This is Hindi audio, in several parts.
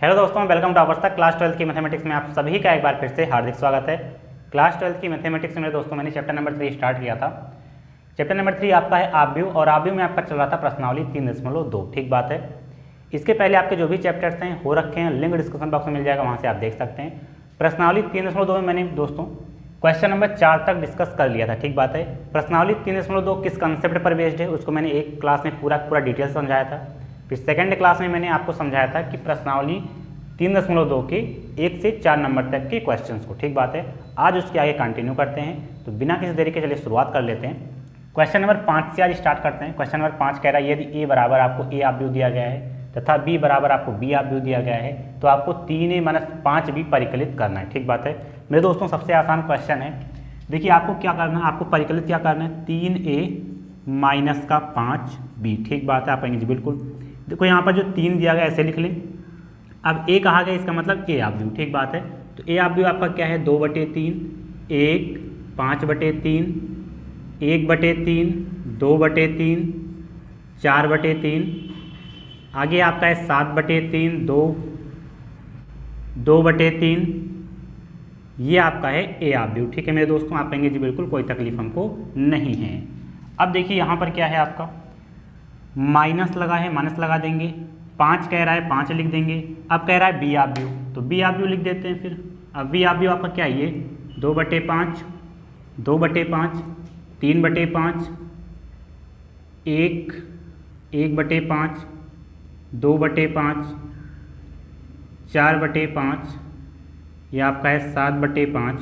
हेलो दोस्तों, वेलकम टू आवर्स तक क्लास 12 की मैथमेटिक्स में आप सभी का एक बार फिर से हार्दिक स्वागत है। क्लास 12 की मैथमेटिक्स में दोस्तों मैंने चैप्टर नंबर 3 स्टार्ट किया था। चैप्टर नंबर 3 आपका है आव्यूह, और आव्यूह में आपका चल रहा था प्रश्नावली 3.2। ठीक बात है। इसके पहले आपके जो भी चैप्टर्स हैं हो रखे हैं, लिंक डिस्क्रिप्शन बॉक्स में मिल जाएगा, वहाँ से आप देख सकते हैं। प्रश्नावली 3.2 में मैंने दोस्तों क्वेश्चन नंबर 4 तक डिस्कस कर लिया था। ठीक बात है। प्रश्नावली 3.2 किस कंसेप्ट पर बेस्ड है उसको मैंने एक क्लास में पूरा डिटेल समझाया था। फिर सेकंड क्लास में मैंने आपको समझाया था कि प्रश्नावली 3.2 के 1 से 4 नंबर तक के क्वेश्चंस को। ठीक बात है। आज उसके आगे कंटिन्यू करते हैं, तो बिना किसी देरी के चलिए शुरुआत कर लेते हैं। क्वेश्चन नंबर 5 से आज स्टार्ट करते हैं। क्वेश्चन नंबर 5 कह रहा है यदि ए बराबर आपको ए आव्यूह दिया गया है तथा बी बराबर आपको बी आव्यूह दिया गया है तो आपको 3a-5b परिकलित करना है। ठीक बात है मेरे दोस्तों, सबसे आसान क्वेश्चन है। देखिए आपको क्या करना है, आपको परिकलित क्या करना है, 3a-5b। ठीक बात है, आप कहेंगे जी बिल्कुल। देखो यहाँ पर जो 3 दिया गया ऐसे लिख लें। अब ए कहा गया, इसका मतलब ए आव्यूह। ठीक बात है। तो ए आव्यूह आपका क्या है, 2/3, 1, 5/3, 1/3, 2/3, 4/3, आगे आपका है 7/3, 2/3, ये आपका है ए आव्यूह। ठीक है मेरे दोस्तों, आप कहेंगे जी बिल्कुल कोई तकलीफ हमको नहीं है। अब देखिए यहाँ पर क्या है, आपका माइनस लगा है, माइनस लगा देंगे। 5 कह रहा है 5 लिख देंगे। अब कह रहा है बी आव्यूह, तो बी आव्यूह लिख देते हैं फिर। अब बी आव्यूह आपका क्या है, ये 2/5, 2/5, 3/5, 1, 1/5, 2/5, 4/5, ये आपका है 7/5।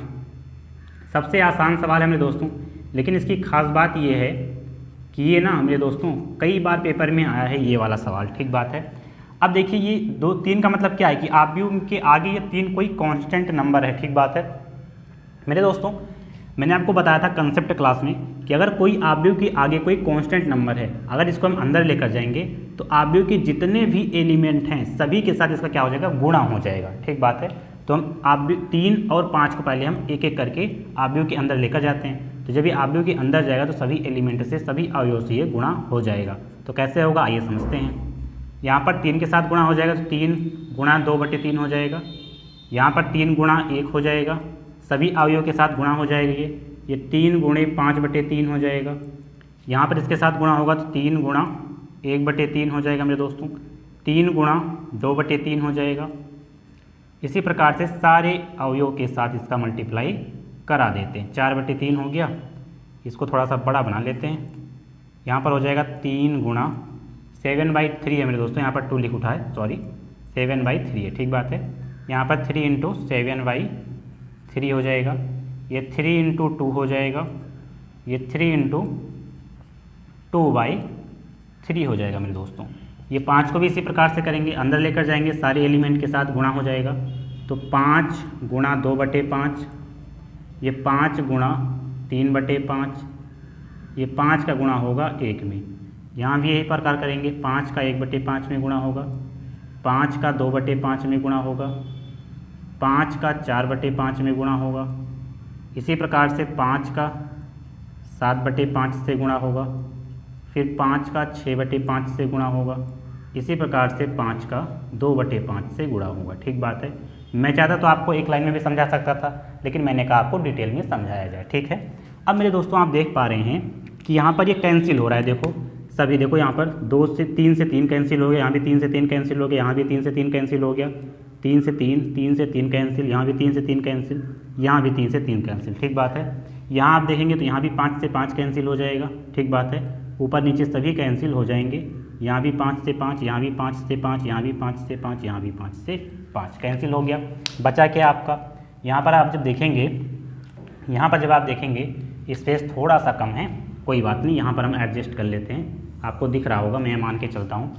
सबसे आसान सवाल है मेरे दोस्तों, लेकिन इसकी खास बात ये है कि ये ना मेरे दोस्तों कई बार पेपर में आया है ये वाला सवाल। ठीक बात है। अब देखिए ये 2, 3 का मतलब क्या है कि आव्यूह के आगे ये 3 कोई कांस्टेंट नंबर है। ठीक बात है मेरे दोस्तों, मैंने आपको बताया था कंसेप्ट क्लास में कि अगर कोई आव्यूह के आगे कोई कांस्टेंट नंबर है, अगर इसको हम अंदर लेकर जाएंगे तो आव्यूह के जितने भी एलिमेंट हैं सभी के साथ इसका क्या हो जाएगा, गुणा हो जाएगा। ठीक बात है। तो हम आव्यूह 3 और 5 को पहले हम एक एक करके आव्यूह के अंदर लेकर जाते हैं। तो जब ये आव्यूह के अंदर जाएगा तो सभी एलिमेंट से, सभी अवयव से ये गुणा हो जाएगा। तो कैसे होगा आइए समझते हैं। यहाँ पर 3 के साथ गुणा हो जाएगा तो 3 गुणा 2/3 हो जाएगा। यहाँ पर 3 गुणा 1 हो जाएगा, सभी अवयव के साथ गुणा हो जाएगा। ये 3 गुणे 5/3 हो जाएगा। यहाँ पर इसके साथ गुणा होगा तो 3 गुणा 1/3 हो जाएगा मेरे दोस्तों। 3 गुणा 2/3 हो जाएगा। इसी प्रकार से सारे अवयव के साथ इसका मल्टीप्लाई करा देते हैं। 4/3 हो गया, इसको थोड़ा सा बड़ा बना लेते हैं। यहाँ पर हो जाएगा 3 गुणा 7/3 है मेरे दोस्तों, यहाँ पर 2 लिख उठा है, सॉरी 7/3 है। ठीक बात है। यहाँ पर 3 × 7/3 हो जाएगा। ये 3 × 2 हो जाएगा। ये 3 × 2/3 हो जाएगा मेरे दोस्तों। ये 5 को भी इसी प्रकार से करेंगे, अंदर लेकर जाएंगे, सारे एलिमेंट के साथ गुणा हो जाएगा। तो 5 गुणा 2/5, ये 5 गुणा 3/5, ये 5 का गुणा होगा 1 में। यहाँ भी यही प्रकार करेंगे, 5 का 1/5 में गुणा होगा, 5 का 2/5 में गुणा होगा, 5 का 4/5 में गुणा होगा। इसी प्रकार से 5 का 7/5 से गुणा होगा, फिर 5 का 6/5 से गुणा होगा। इसी प्रकार से 5 का 2/5 से गुणा होगा। ठीक बात है। मैं चाहता तो आपको एक लाइन में भी समझा सकता था, लेकिन मैंने कहा आपको डिटेल में समझाया जाए। ठीक है। अब मेरे दोस्तों आप देख पा रहे हैं कि यहाँ पर ये कैंसिल हो रहा है। देखो सभी, देखो यहाँ पर 3 से 3 कैंसिल हो गया, यहाँ भी 3 से 3 कैंसिल हो गया, यहाँ भी 3 से 3 कैंसिल हो गया, 3 से 3 कैंसिल, यहाँ भी 3 से 3 कैंसिल, यहाँ भी 3 से 3 कैंसिल। ठीक बात है। यहाँ आप देखेंगे तो यहाँ भी 5 से 5 कैंसिल हो जाएगा। ठीक बात है। ऊपर नीचे सभी कैंसिल हो जाएंगे। यहाँ भी 5 से 5, यहाँ भी 5 से 5, यहाँ भी 5 से 5, यहाँ भी 5 से 5 कैंसिल हो गया। बचा क्या आपका, यहाँ पर आप जब देखेंगे, यहाँ पर जब आप देखेंगे स्पेस थोड़ा सा कम है, कोई बात नहीं, यहाँ पर हम एडजस्ट कर लेते हैं। आपको दिख रहा होगा, मैं मान के चलता हूँ।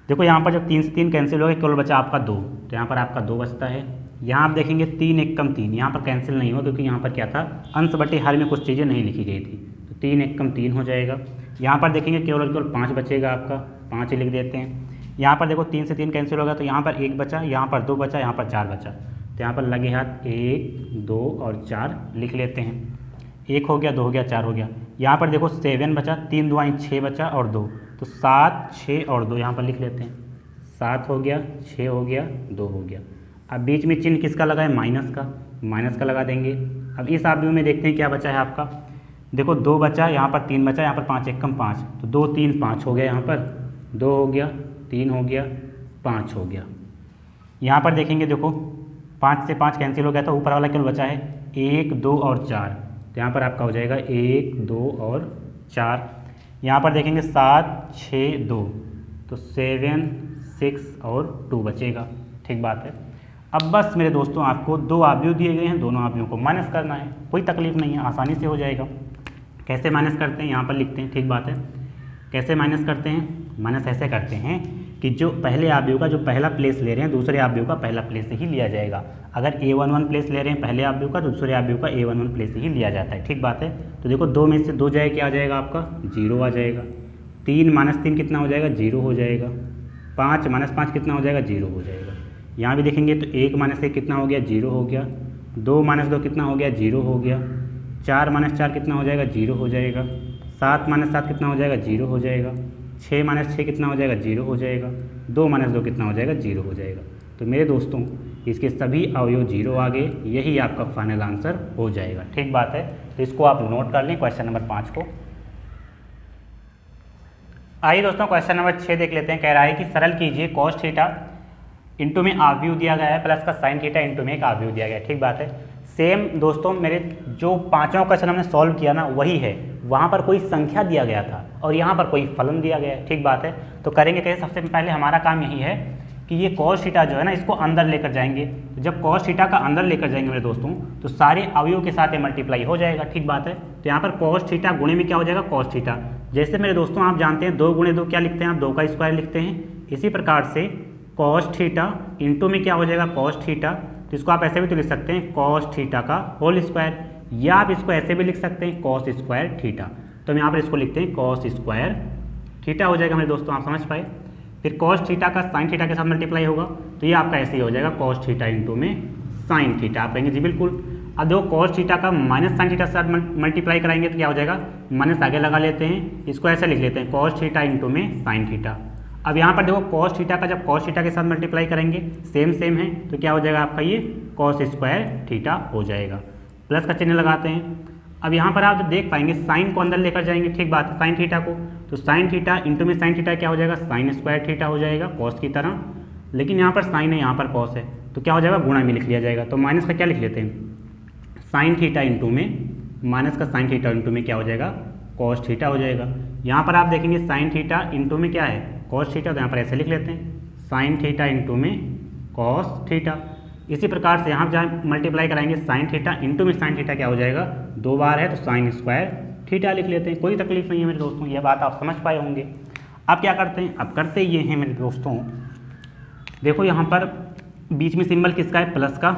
देखो यहाँ पर जब 3 से 3 कैंसिल हो गया, केवल बचा आपका 2, तो यहाँ पर आपका 2 बचता है। यहाँ आप देखेंगे 3 1 कम 3, यहाँ पर कैंसिल नहीं हो क्योंकि यहाँ पर क्या था, अंश बटे हर में कुछ चीज़ें नहीं लिखी गई थी, तो 3 1 कम 3 हो जाएगा। यहाँ पर देखेंगे केवल 5 बचेगा आपका, 5 लिख देते हैं। यहाँ पर देखो 3 से 3 कैंसिल हो गया, तो यहाँ पर 1 बचा, यहाँ पर 2 बचा, यहाँ पर 4 बचा, तो यहाँ पर लगे हाथ 1 2 और 4 लिख लेते हैं। 1 हो गया, 2 हो गया, 4 हो गया। यहाँ पर देखो 7 बचा, 3 2 6 बचा और 2, तो 7 6 और 2 यहाँ पर लिख लेते हैं। 7 हो गया, 6 हो गया, 2 हो गया। अब बीच में चिन्ह किसका लगा है, माइनस का लगा देंगे। अब इस अवयव में देखते हैं क्या बचा है आपका, देखो 2 बचा, यहाँ पर 3 बचा, यहाँ पर 5 एकम 5, तो 2 3 5 हो गया, यहाँ पर 2 हो गया, 3 हो गया, 5 हो गया। यहाँ पर देखेंगे देखो 5 से 5 कैंसिल हो गया, तो ऊपर वाला केवल बचा है 1 2 और 4, तो यहाँ पर आपका हो जाएगा 1 2 और 4। यहाँ पर देखेंगे 7 6 2, तो 7 6 और 2 बचेगा। ठीक बात है। अब बस मेरे दोस्तों आपको 2 अवयव दिए गए हैं, दोनों अवयवों को माइनस करना है, कोई तकलीफ नहीं है, आसानी से हो जाएगा। कैसे माइनस करते हैं यहाँ पर लिखते हैं। ठीक बात है। कैसे माइनस करते हैं, माइनस ऐसे करते हैं कि जो पहले अवयव का जो पहला प्लेस ले रहे हैं दूसरे अवयव का पहला प्लेस ही लिया जाएगा। अगर A11 प्लेस ले रहे हैं पहले अवयव का, दूसरे अवयव का A11 प्लेस ही लिया जाता है। ठीक बात है। तो देखो 2 में से 2 जाए क्या आ जाएगा आपका, 0 आ जाएगा। 3 - 3 कितना हो जाएगा, 0 हो जाएगा। 5 - 5 कितना हो जाएगा, 0 हो जाएगा। यहाँ भी देखेंगे तो 1 - 1 कितना हो गया, 0 हो गया। 2 - 2 कितना हो गया, 0 हो गया। 4 - 4 कितना हो जाएगा, 0 हो जाएगा। 7 - 7 कितना हो जाएगा, 0 हो जाएगा। 6 - 6 कितना हो जाएगा, 0 हो जाएगा। 2 - 2 कितना हो जाएगा, 0 हो जाएगा। तो मेरे दोस्तों इसके सभी अवयव 0 आ गए, यही आपका फाइनल आंसर हो जाएगा। ठीक बात है। तो इसको आप नोट कर लें क्वेश्चन नंबर 5 को। आइए दोस्तों क्वेश्चन नंबर 6 देख लेते हैं। कह रहा है कि सरल कीजिए cos थीटा इंटू में अवयव दिया गया है प्लस का sin थीटा इंटू में एक अवयव दिया गया है। ठीक बात है। सेम दोस्तों मेरे जो 5वां क्वेश्चन हमने सॉल्व किया ना वही है, वहाँ पर कोई संख्या दिया गया था और यहाँ पर कोई फलन दिया गया है। ठीक बात है। तो करेंगे कैसे, सबसे पहले हमारा काम यही है कि ये cos थीटा जो है ना इसको अंदर लेकर जाएंगे। तो जब cos थीटा का अंदर लेकर जाएंगे मेरे दोस्तों तो सारे अवयव के साथ ये मल्टीप्लाई हो जाएगा। ठीक बात है। तो यहाँ पर cos थीटा गुणे में क्या हो जाएगा, cos थीटा। जैसे मेरे दोस्तों आप जानते हैं 2 × 2 क्या लिखते हैं आप, 2 का स्क्वायर लिखते हैं। इसी प्रकार से cos थीटा इंटू में क्या हो जाएगा, cos थीटा। तो इसको आप ऐसे भी तो लिख सकते हैं cos थीटा का होल स्क्वायर, या आप इसको ऐसे भी लिख सकते हैं cos स्क्वायर थीटा। तो हम यहाँ पर इसको लिखते हैं cos स्क्वायर थीटा हो जाएगा मेरे दोस्तों, आप समझ पाए। फिर cos थीटा का sin थीटा के साथ मल्टीप्लाई होगा तो ये आपका ऐसे ही हो जाएगा cos थीटा इंटू में sin थीटा। आप कहेंगे जी बिल्कुल। अब देखो cos थीटा का माइनस sin थीटा के साथ मल्टीप्लाई कराएंगे तो क्या हो जाएगा, माइनस आगे लगा लेते हैं, इसको ऐसे लिख लेते हैं cos थीटा इंटू में sin थीटा। अब यहाँ पर देखो cos थीटा का जब cos थीटा के साथ मल्टीप्लाई करेंगे सेम है तो क्या हो जाएगा आपका ये cos स्क्वायर थीटा हो जाएगा। प्लस का चिन्ह लगाते हैं। अब यहाँ पर आप जब देख पाएंगे साइन को अंदर लेकर जाएंगे। ठीक बात है। साइन थीटा को, तो साइन थीटा इंटू में साइन थीटा क्या हो जाएगा, साइन स्क्वायर थीटा हो जाएगा कॉस की तरह। लेकिन यहाँ पर साइन है यहाँ पर कॉस है तो क्या हो जाएगा, गुणा में लिख लिया जाएगा। तो माइनस का क्या लिख लेते हैं, साइन थीटा इंटू में माइनस का साइन थीटा इंटू में क्या हो जाएगा, कॉस थीटा हो जाएगा। यहाँ पर आप देखेंगे साइन थीटा इंटू में क्या है, कॉस थीटा, तो यहाँ पर ऐसे लिख लेते हैं साइन थीटा इंटू में कॉस थीटा। इसी प्रकार से यहाँ जहाँ मल्टीप्लाई कराएंगे साइन थीटा इंटू में साइन थीटा क्या हो जाएगा, 2 बार है तो साइन स्क्वायर थीटा लिख लेते हैं। कोई तकलीफ नहीं है मेरे दोस्तों, यह बात आप समझ पाए होंगे। अब क्या करते हैं, अब करते ये हैं मेरे दोस्तों, देखो यहाँ पर बीच में सिंबल किसका है, प्लस का,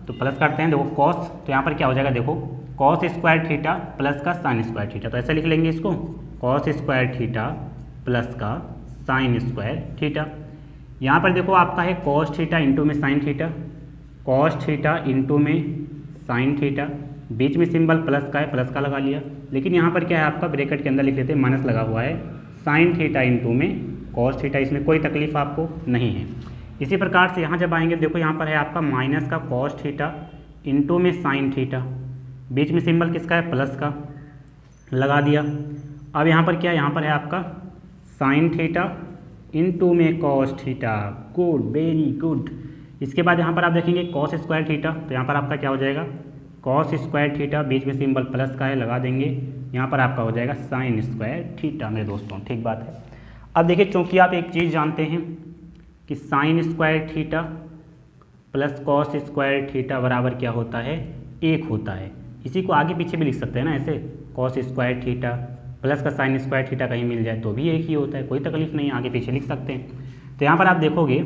तो प्लस करते हैं। देखो कॉस, तो यहाँ पर क्या हो जाएगा, देखो कॉस स्क्वायर थीटा प्लस का साइन स्क्वायर थीटा, तो ऐसे लिख लेंगे इसको, कॉस स्क्वायर थीटा प्लस का साइन स्क्वायर थीटा। यहाँ पर देखो आपका है कॉस थीटा इंटू में sine theta, cos theta into में साइन थीटा, बीच में सिंबल प्लस का है, प्लस का लगा लिया। लेकिन यहाँ पर क्या है आपका, ब्रैकेट के अंदर लिख लेते हैं, माइनस लगा हुआ है, साइन थीटा इंटू में कॉस थीटा, इसमें कोई तकलीफ आपको नहीं है। इसी प्रकार से यहाँ जब आएंगे, देखो यहाँ पर है आपका माइनस का कॉस थीटा इंटू में साइन थीटा, बीच में सिंबल किसका है, प्लस का लगा दिया। अब यहाँ पर क्या है, यहाँ पर है आपका साइन थीटा इंटू में cos theta, good, very good. इसके बाद यहाँ पर आप देखेंगे कॉस स्क्वायर थीटा, तो यहाँ पर आपका क्या हो जाएगा, कॉस स्क्वायर थीटा, बीच में सिंबल प्लस का है, लगा देंगे, यहाँ पर आपका हो जाएगा साइन स्क्वायर थीटा मेरे दोस्तों, ठीक बात है। अब देखिए, चूँकि आप एक चीज़ जानते हैं कि sine square theta plus cos square theta बराबर क्या होता है, 1 होता है। इसी को आगे पीछे भी लिख सकते हैं ना, ऐसे कॉस स्क्वायर थीटा प्लस का साइन स्क्वायर थीटा कहीं मिल जाए तो भी 1 ही होता है, कोई तकलीफ नहीं, आगे पीछे लिख सकते हैं। तो यहाँ पर आप देखोगे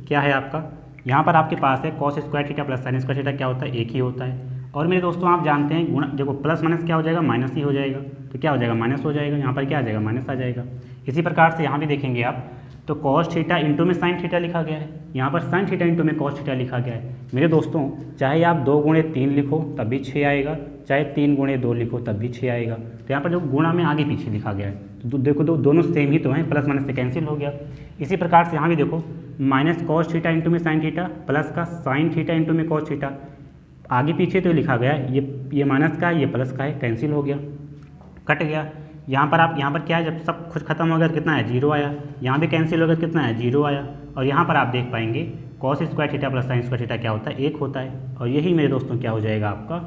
क्या है आपका, यहाँ पर आपके पास है cos square theta plus sine square theta क्या होता है, 1 ही होता है। और मेरे दोस्तों आप जानते हैं गुणा, देखो प्लस माइनस क्या हो जाएगा, माइनस ही हो जाएगा, तो क्या हो जाएगा, माइनस हो जाएगा, यहाँ पर क्या आ जाएगा, माइनस आ जाएगा। इसी प्रकार से यहाँ भी देखेंगे आप, तो कॉस थीटा इंटू में साइन थीटा लिखा गया है, यहाँ पर साइन थीटा इंटू में कॉस थीटा लिखा गया है। मेरे दोस्तों चाहे आप 2 × 3 लिखो तब भी 6 आएगा, चाहे 3 × 2 लिखो तब भी 6 आएगा। तो यहाँ पर जो गुणा में आगे पीछे लिखा गया है, तो देखो दोनों सेम ही तो हैं, प्लस माइनस से कैंसिल हो गया। इसी प्रकार से यहाँ भी देखो माइनस कॉस थीटा इंटू में साइन थीटा प्लस का साइन थीटा इंटू में कॉस थीटा, आगे पीछे तो लिखा गया है, ये माइनस का है ये प्लस का है, कैंसिल हो गया, कट गया। यहाँ पर क्या है, जब सब कुछ खत्म हो गया तो कितना है, 0 आया। यहाँ भी कैंसिल हो गया कितना है, 0 आया। और यहाँ पर आप देख पाएंगे cos square theta plus sine square theta क्या होता है, 1 होता है। और यही मेरे दोस्तों क्या हो जाएगा, आपका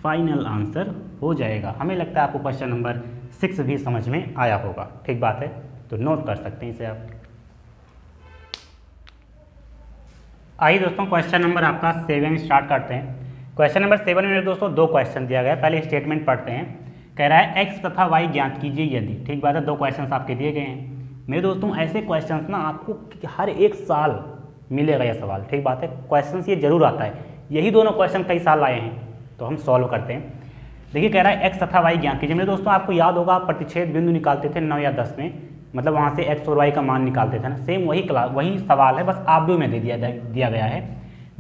फाइनल आंसर हो जाएगा। हमें लगता है आपको क्वेश्चन नंबर 6 भी समझ में आया होगा, ठीक बात है, तो नोट कर सकते हैं इसे आप। आइए दोस्तों क्वेश्चन नंबर आपका 7 स्टार्ट करते हैं। क्वेश्चन नंबर 7 में मेरे दोस्तों 2 क्वेश्चन दिया गया है। पहले स्टेटमेंट पढ़ते हैं। कह रहा है x तथा y ज्ञात कीजिए यदि, ठीक बात है, 2 क्वेश्चंस आपके दिए गए हैं। मेरे दोस्तों ऐसे क्वेश्चंस ना आपको हर एक साल मिलेगा यह सवाल, ठीक बात है, क्वेश्चंस ये जरूर आता है। यही दोनों क्वेश्चन कई साल आए हैं, तो हम सॉल्व करते हैं। देखिए कह रहा है x तथा y ज्ञात कीजिए। मेरे दोस्तों आपको याद होगा आप प्रतिच्छेद बिंदु निकालते थे 9 या 10 में, मतलब वहाँ से x और y का मान निकालते थे ना, सेम वही सवाल है, बस आप में दे दिया गया है।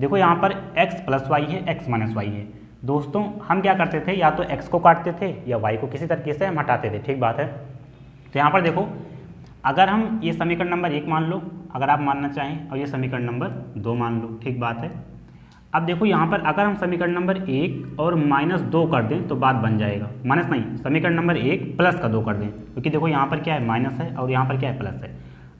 देखो यहाँ पर x प्लस वाई है, x माइनस वाई है। दोस्तों हम क्या करते थे, या तो x को काटते थे या y को किसी तरीके से हम हटाते थे, ठीक बात है। तो यहाँ पर देखो अगर हम ये समीकरण नंबर 1 मान लो अगर आप मानना चाहें, और ये समीकरण नंबर 2 मान लो, ठीक बात है। अब देखो यहाँ पर अगर हम समीकरण नंबर 1 और -2 कर दें तो बात बन जाएगा, माइनस नहीं, समीकरण नंबर 1 प्लस का 2 कर दें, क्योंकि देखो यहाँ पर क्या है, माइनस है और यहाँ पर क्या है, प्लस है।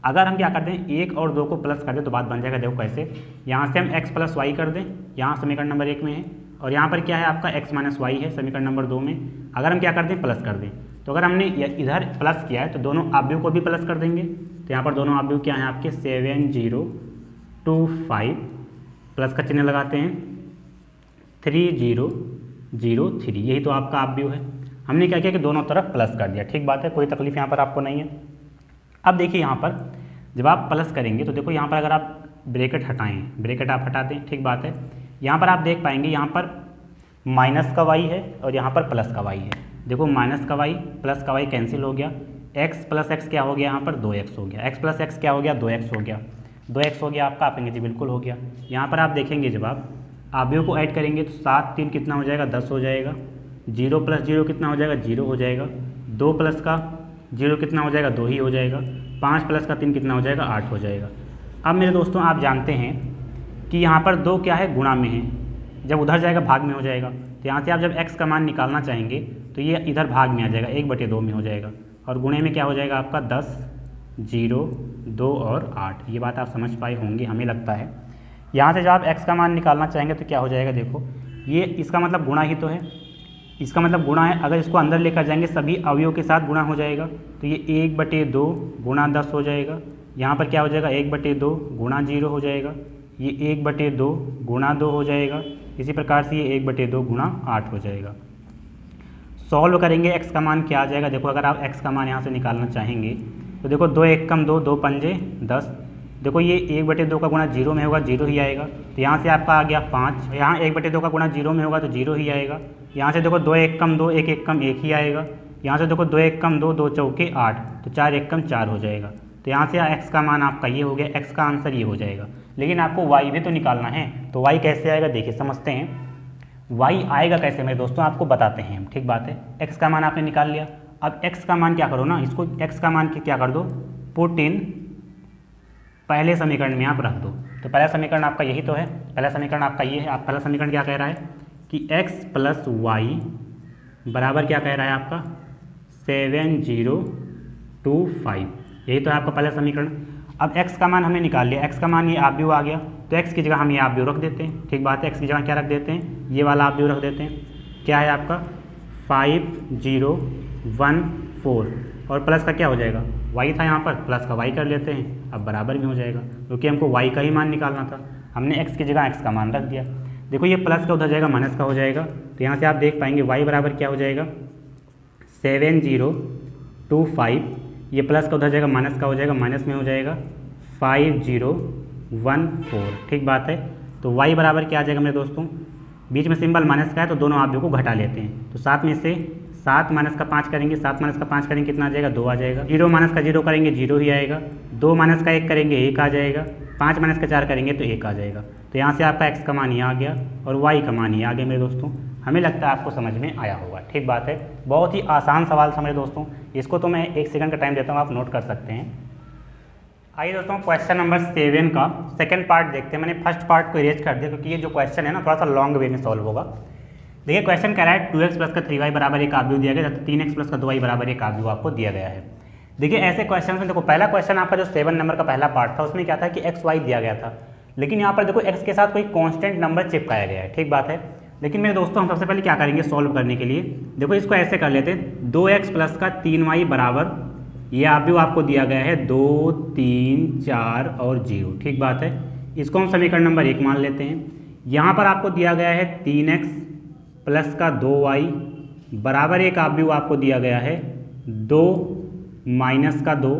अगर हम क्या कर दें, 1 और 2 को प्लस कर दें तो बात बन जाएगा। देखो कैसे, यहाँ से हम x प्लस वाई कर दें, यहाँ समीकरण नंबर 1 में है, और यहाँ पर क्या है आपका x माइनस वाई है समीकरण नंबर 2 में। अगर हम क्या कर दें, प्लस कर दें, तो अगर हमने इधर प्लस किया है तो दोनों अवयव को भी प्लस कर देंगे। तो यहाँ पर दोनों अवयव क्या हैं आपके, 7025, प्लस का चिन्ह लगाते हैं, 3003, यही तो आपका अवयव है। हमने क्या किया कि दोनों तरफ प्लस कर दिया, ठीक बात है, कोई तकलीफ यहाँ पर आपको नहीं है। अब देखिए यहाँ पर जब आप प्लस करेंगे तो देखो यहाँ पर अगर आप ब्रैकेट हटाएं, ब्रैकेट आप हटा दें, ठीक बात है, यहाँ पर आप देख पाएंगे यहाँ पर माइनस का वाई है और यहाँ पर प्लस का वाई है। देखो माइनस का वाई प्लस का वाई कैंसिल हो गया, x प्लस एक्स क्या हो गया, यहाँ पर 2x हो गया, x प्लस एक्स क्या हो गया, 2x हो गया, 2x हो गया आपका, आप कहेंगे जी बिल्कुल हो गया। यहाँ पर आप देखेंगे जब आप अवयव को ऐड करेंगे तो 7 3 कितना हो जाएगा, 10 हो जाएगा, 0 प्लस 0 कितना हो जाएगा, 0 हो जाएगा, 2 प्लस का 0 कितना हो जाएगा, 2 ही हो जाएगा, 5 प्लस का 3 कितना हो जाएगा, 8 हो जाएगा। अब मेरे दोस्तों आप जानते हैं कि यहाँ पर 2 क्या है, गुणा में है, जब उधर जाएगा भाग में हो जाएगा। तो यहाँ से आप जब x का मान निकालना चाहेंगे तो ये इधर भाग में आ जाएगा, 1/2 में हो जाएगा, और गुणे में क्या हो जाएगा आपका 10, 0, 2 और 8। ये बात आप समझ पाए होंगे हमें लगता है। यहाँ से जब आप x का मान निकालना चाहेंगे तो क्या हो जाएगा, देखो ये इसका मतलब गुणा ही तो है, इसका मतलब गुणा है। अगर इसको अंदर लेकर जाएंगे सभी अवयवों के साथ गुणा हो जाएगा, तो ये 1/2 गुणा 10 हो जाएगा। यहाँ पर क्या हो जाएगा, 1/2 गुणा 0 हो जाएगा, ये 1/2 गुणा 2 हो जाएगा। इसी प्रकार से ये 1/2 गुणा 8 हो जाएगा। सॉल्व करेंगे x का मान क्या आ जाएगा, देखो अगर आप x का मान यहाँ से निकालना चाहेंगे तो देखो 2 1 कम 2, 2 पंजे 10। देखो ये 1/2 का गुणा 0 में होगा, 0 ही आएगा। तो यहाँ से आपका आ गया 5, यहाँ 1/2 का गुणा 0 में होगा तो 0 ही आएगा। यहाँ से देखो 2 1 कम 2, 1 1 कम 1 ही आएगा। यहाँ से देखो 2 1 कम 2, 2 चौके 8, तो 4 1 कम 4 हो जाएगा। तो यहाँ से x का मान आपका ये हो गया, x का आंसर ये हो जाएगा। लेकिन आपको y भी तो निकालना है, तो y कैसे आएगा देखिए समझते हैं। y आएगा कैसे मेरे दोस्तों, आपको बताते हैं हम, ठीक बात है। x का मान आपने निकाल लिया, अब x का मान क्या करो ना, इसको x का मान क्या कर दो, पुट इन पहले समीकरण में आप रख दो। तो पहला समीकरण आपका यही तो है, पहला समीकरण आपका ये है। आप पहला समीकरण क्या कह रहा है कि x प्लस वाई बराबर क्या कह रहा है आपका, 7025, यही तो है आपका पहला समीकरण। अब x का मान हमने निकाल लिया, x का मान ये अवयव आ गया, तो x की जगह हम ये अवयव रख देते हैं, ठीक बात है। x की जगह क्या रख देते हैं, ये वाला अवयव रख देते हैं, क्या है आपका 5014, और प्लस का क्या हो जाएगा, y था यहाँ पर, प्लस का y कर लेते हैं, अब बराबर में हो जाएगा, क्योंकि हमको y का ही मान निकालना था, हमने x की जगह x का मान रख दिया। देखो ये प्लस का उधर जाएगा, माइनस का हो जाएगा, तो यहाँ से आप देख पाएंगे y बराबर क्या हो जाएगा, 7025, ये प्लस का उधर जाएगा, माइनस का हो जाएगा, माइनस में हो जाएगा 5014, ठीक बात है। तो y बराबर क्या आ जाएगा मेरे दोस्तों, बीच में सिंबल माइनस का है तो दोनों अवयव को घटा लेते हैं, तो 7 में से 7 माइनस का 5 करेंगे, 7 माइनस का 5 करेंगे कितना आ जाएगा, 2 आ जाएगा। 0 माइनस का 0 करेंगे 0 ही आएगा, 2 माइनस का 1 करेंगे 1 आ जाएगा, 5 माइनस का 4 करेंगे तो 1 आ जाएगा। तो यहाँ से आपका x का मान ये आ गया और y का मान ये आ गया मेरे दोस्तों। हमें लगता है आपको समझ में आया होगा, ठीक बात है। बहुत ही आसान सवाल था मेरे दोस्तों, इसको तो मैं 1 सेकंड का टाइम देता हूँ, आप नोट कर सकते हैं। आइए दोस्तों क्वेश्चन नंबर 7 का सेकंड पार्ट देखते हैं। मैंने फर्स्ट पार्ट को इरेज कर दिया क्योंकि ये जो क्वेश्चन है ना थोड़ा सा लॉन्ग वे में सॉल्व होगा। देखिए क्वेश्चन कह रहा है 2x प्लस का 3y बराबर एक आव्यूह दिया गया, 3x प्लस का 2y बराबर एक आव्यूह आपको दिया गया है। देखिए ऐसे क्वेश्चन में देखो पहला क्वेश्चन आपका जो 7 नंबर का पहला पार्ट था उसमें क्या था कि एक्स वाई दिया गया था, लेकिन यहाँ पर देखो एक्स के साथ कोई कॉन्स्टेंट नंबर चिपकाया गया है, ठीक बात है। लेकिन मेरे दोस्तों हम सबसे पहले क्या करेंगे सॉल्व करने के लिए, देखो इसको ऐसे कर लेते हैं 2x प्लस का 3y बराबर ये आव्यूह आपको दिया गया है 2, 3, 4 और 0, ठीक बात है। इसको हम समीकरण नंबर 1 मान लेते हैं। यहाँ पर आपको दिया गया है 3x प्लस का 2y बराबर एक आव्यूह आपको दिया गया है 2 माइनस का 2।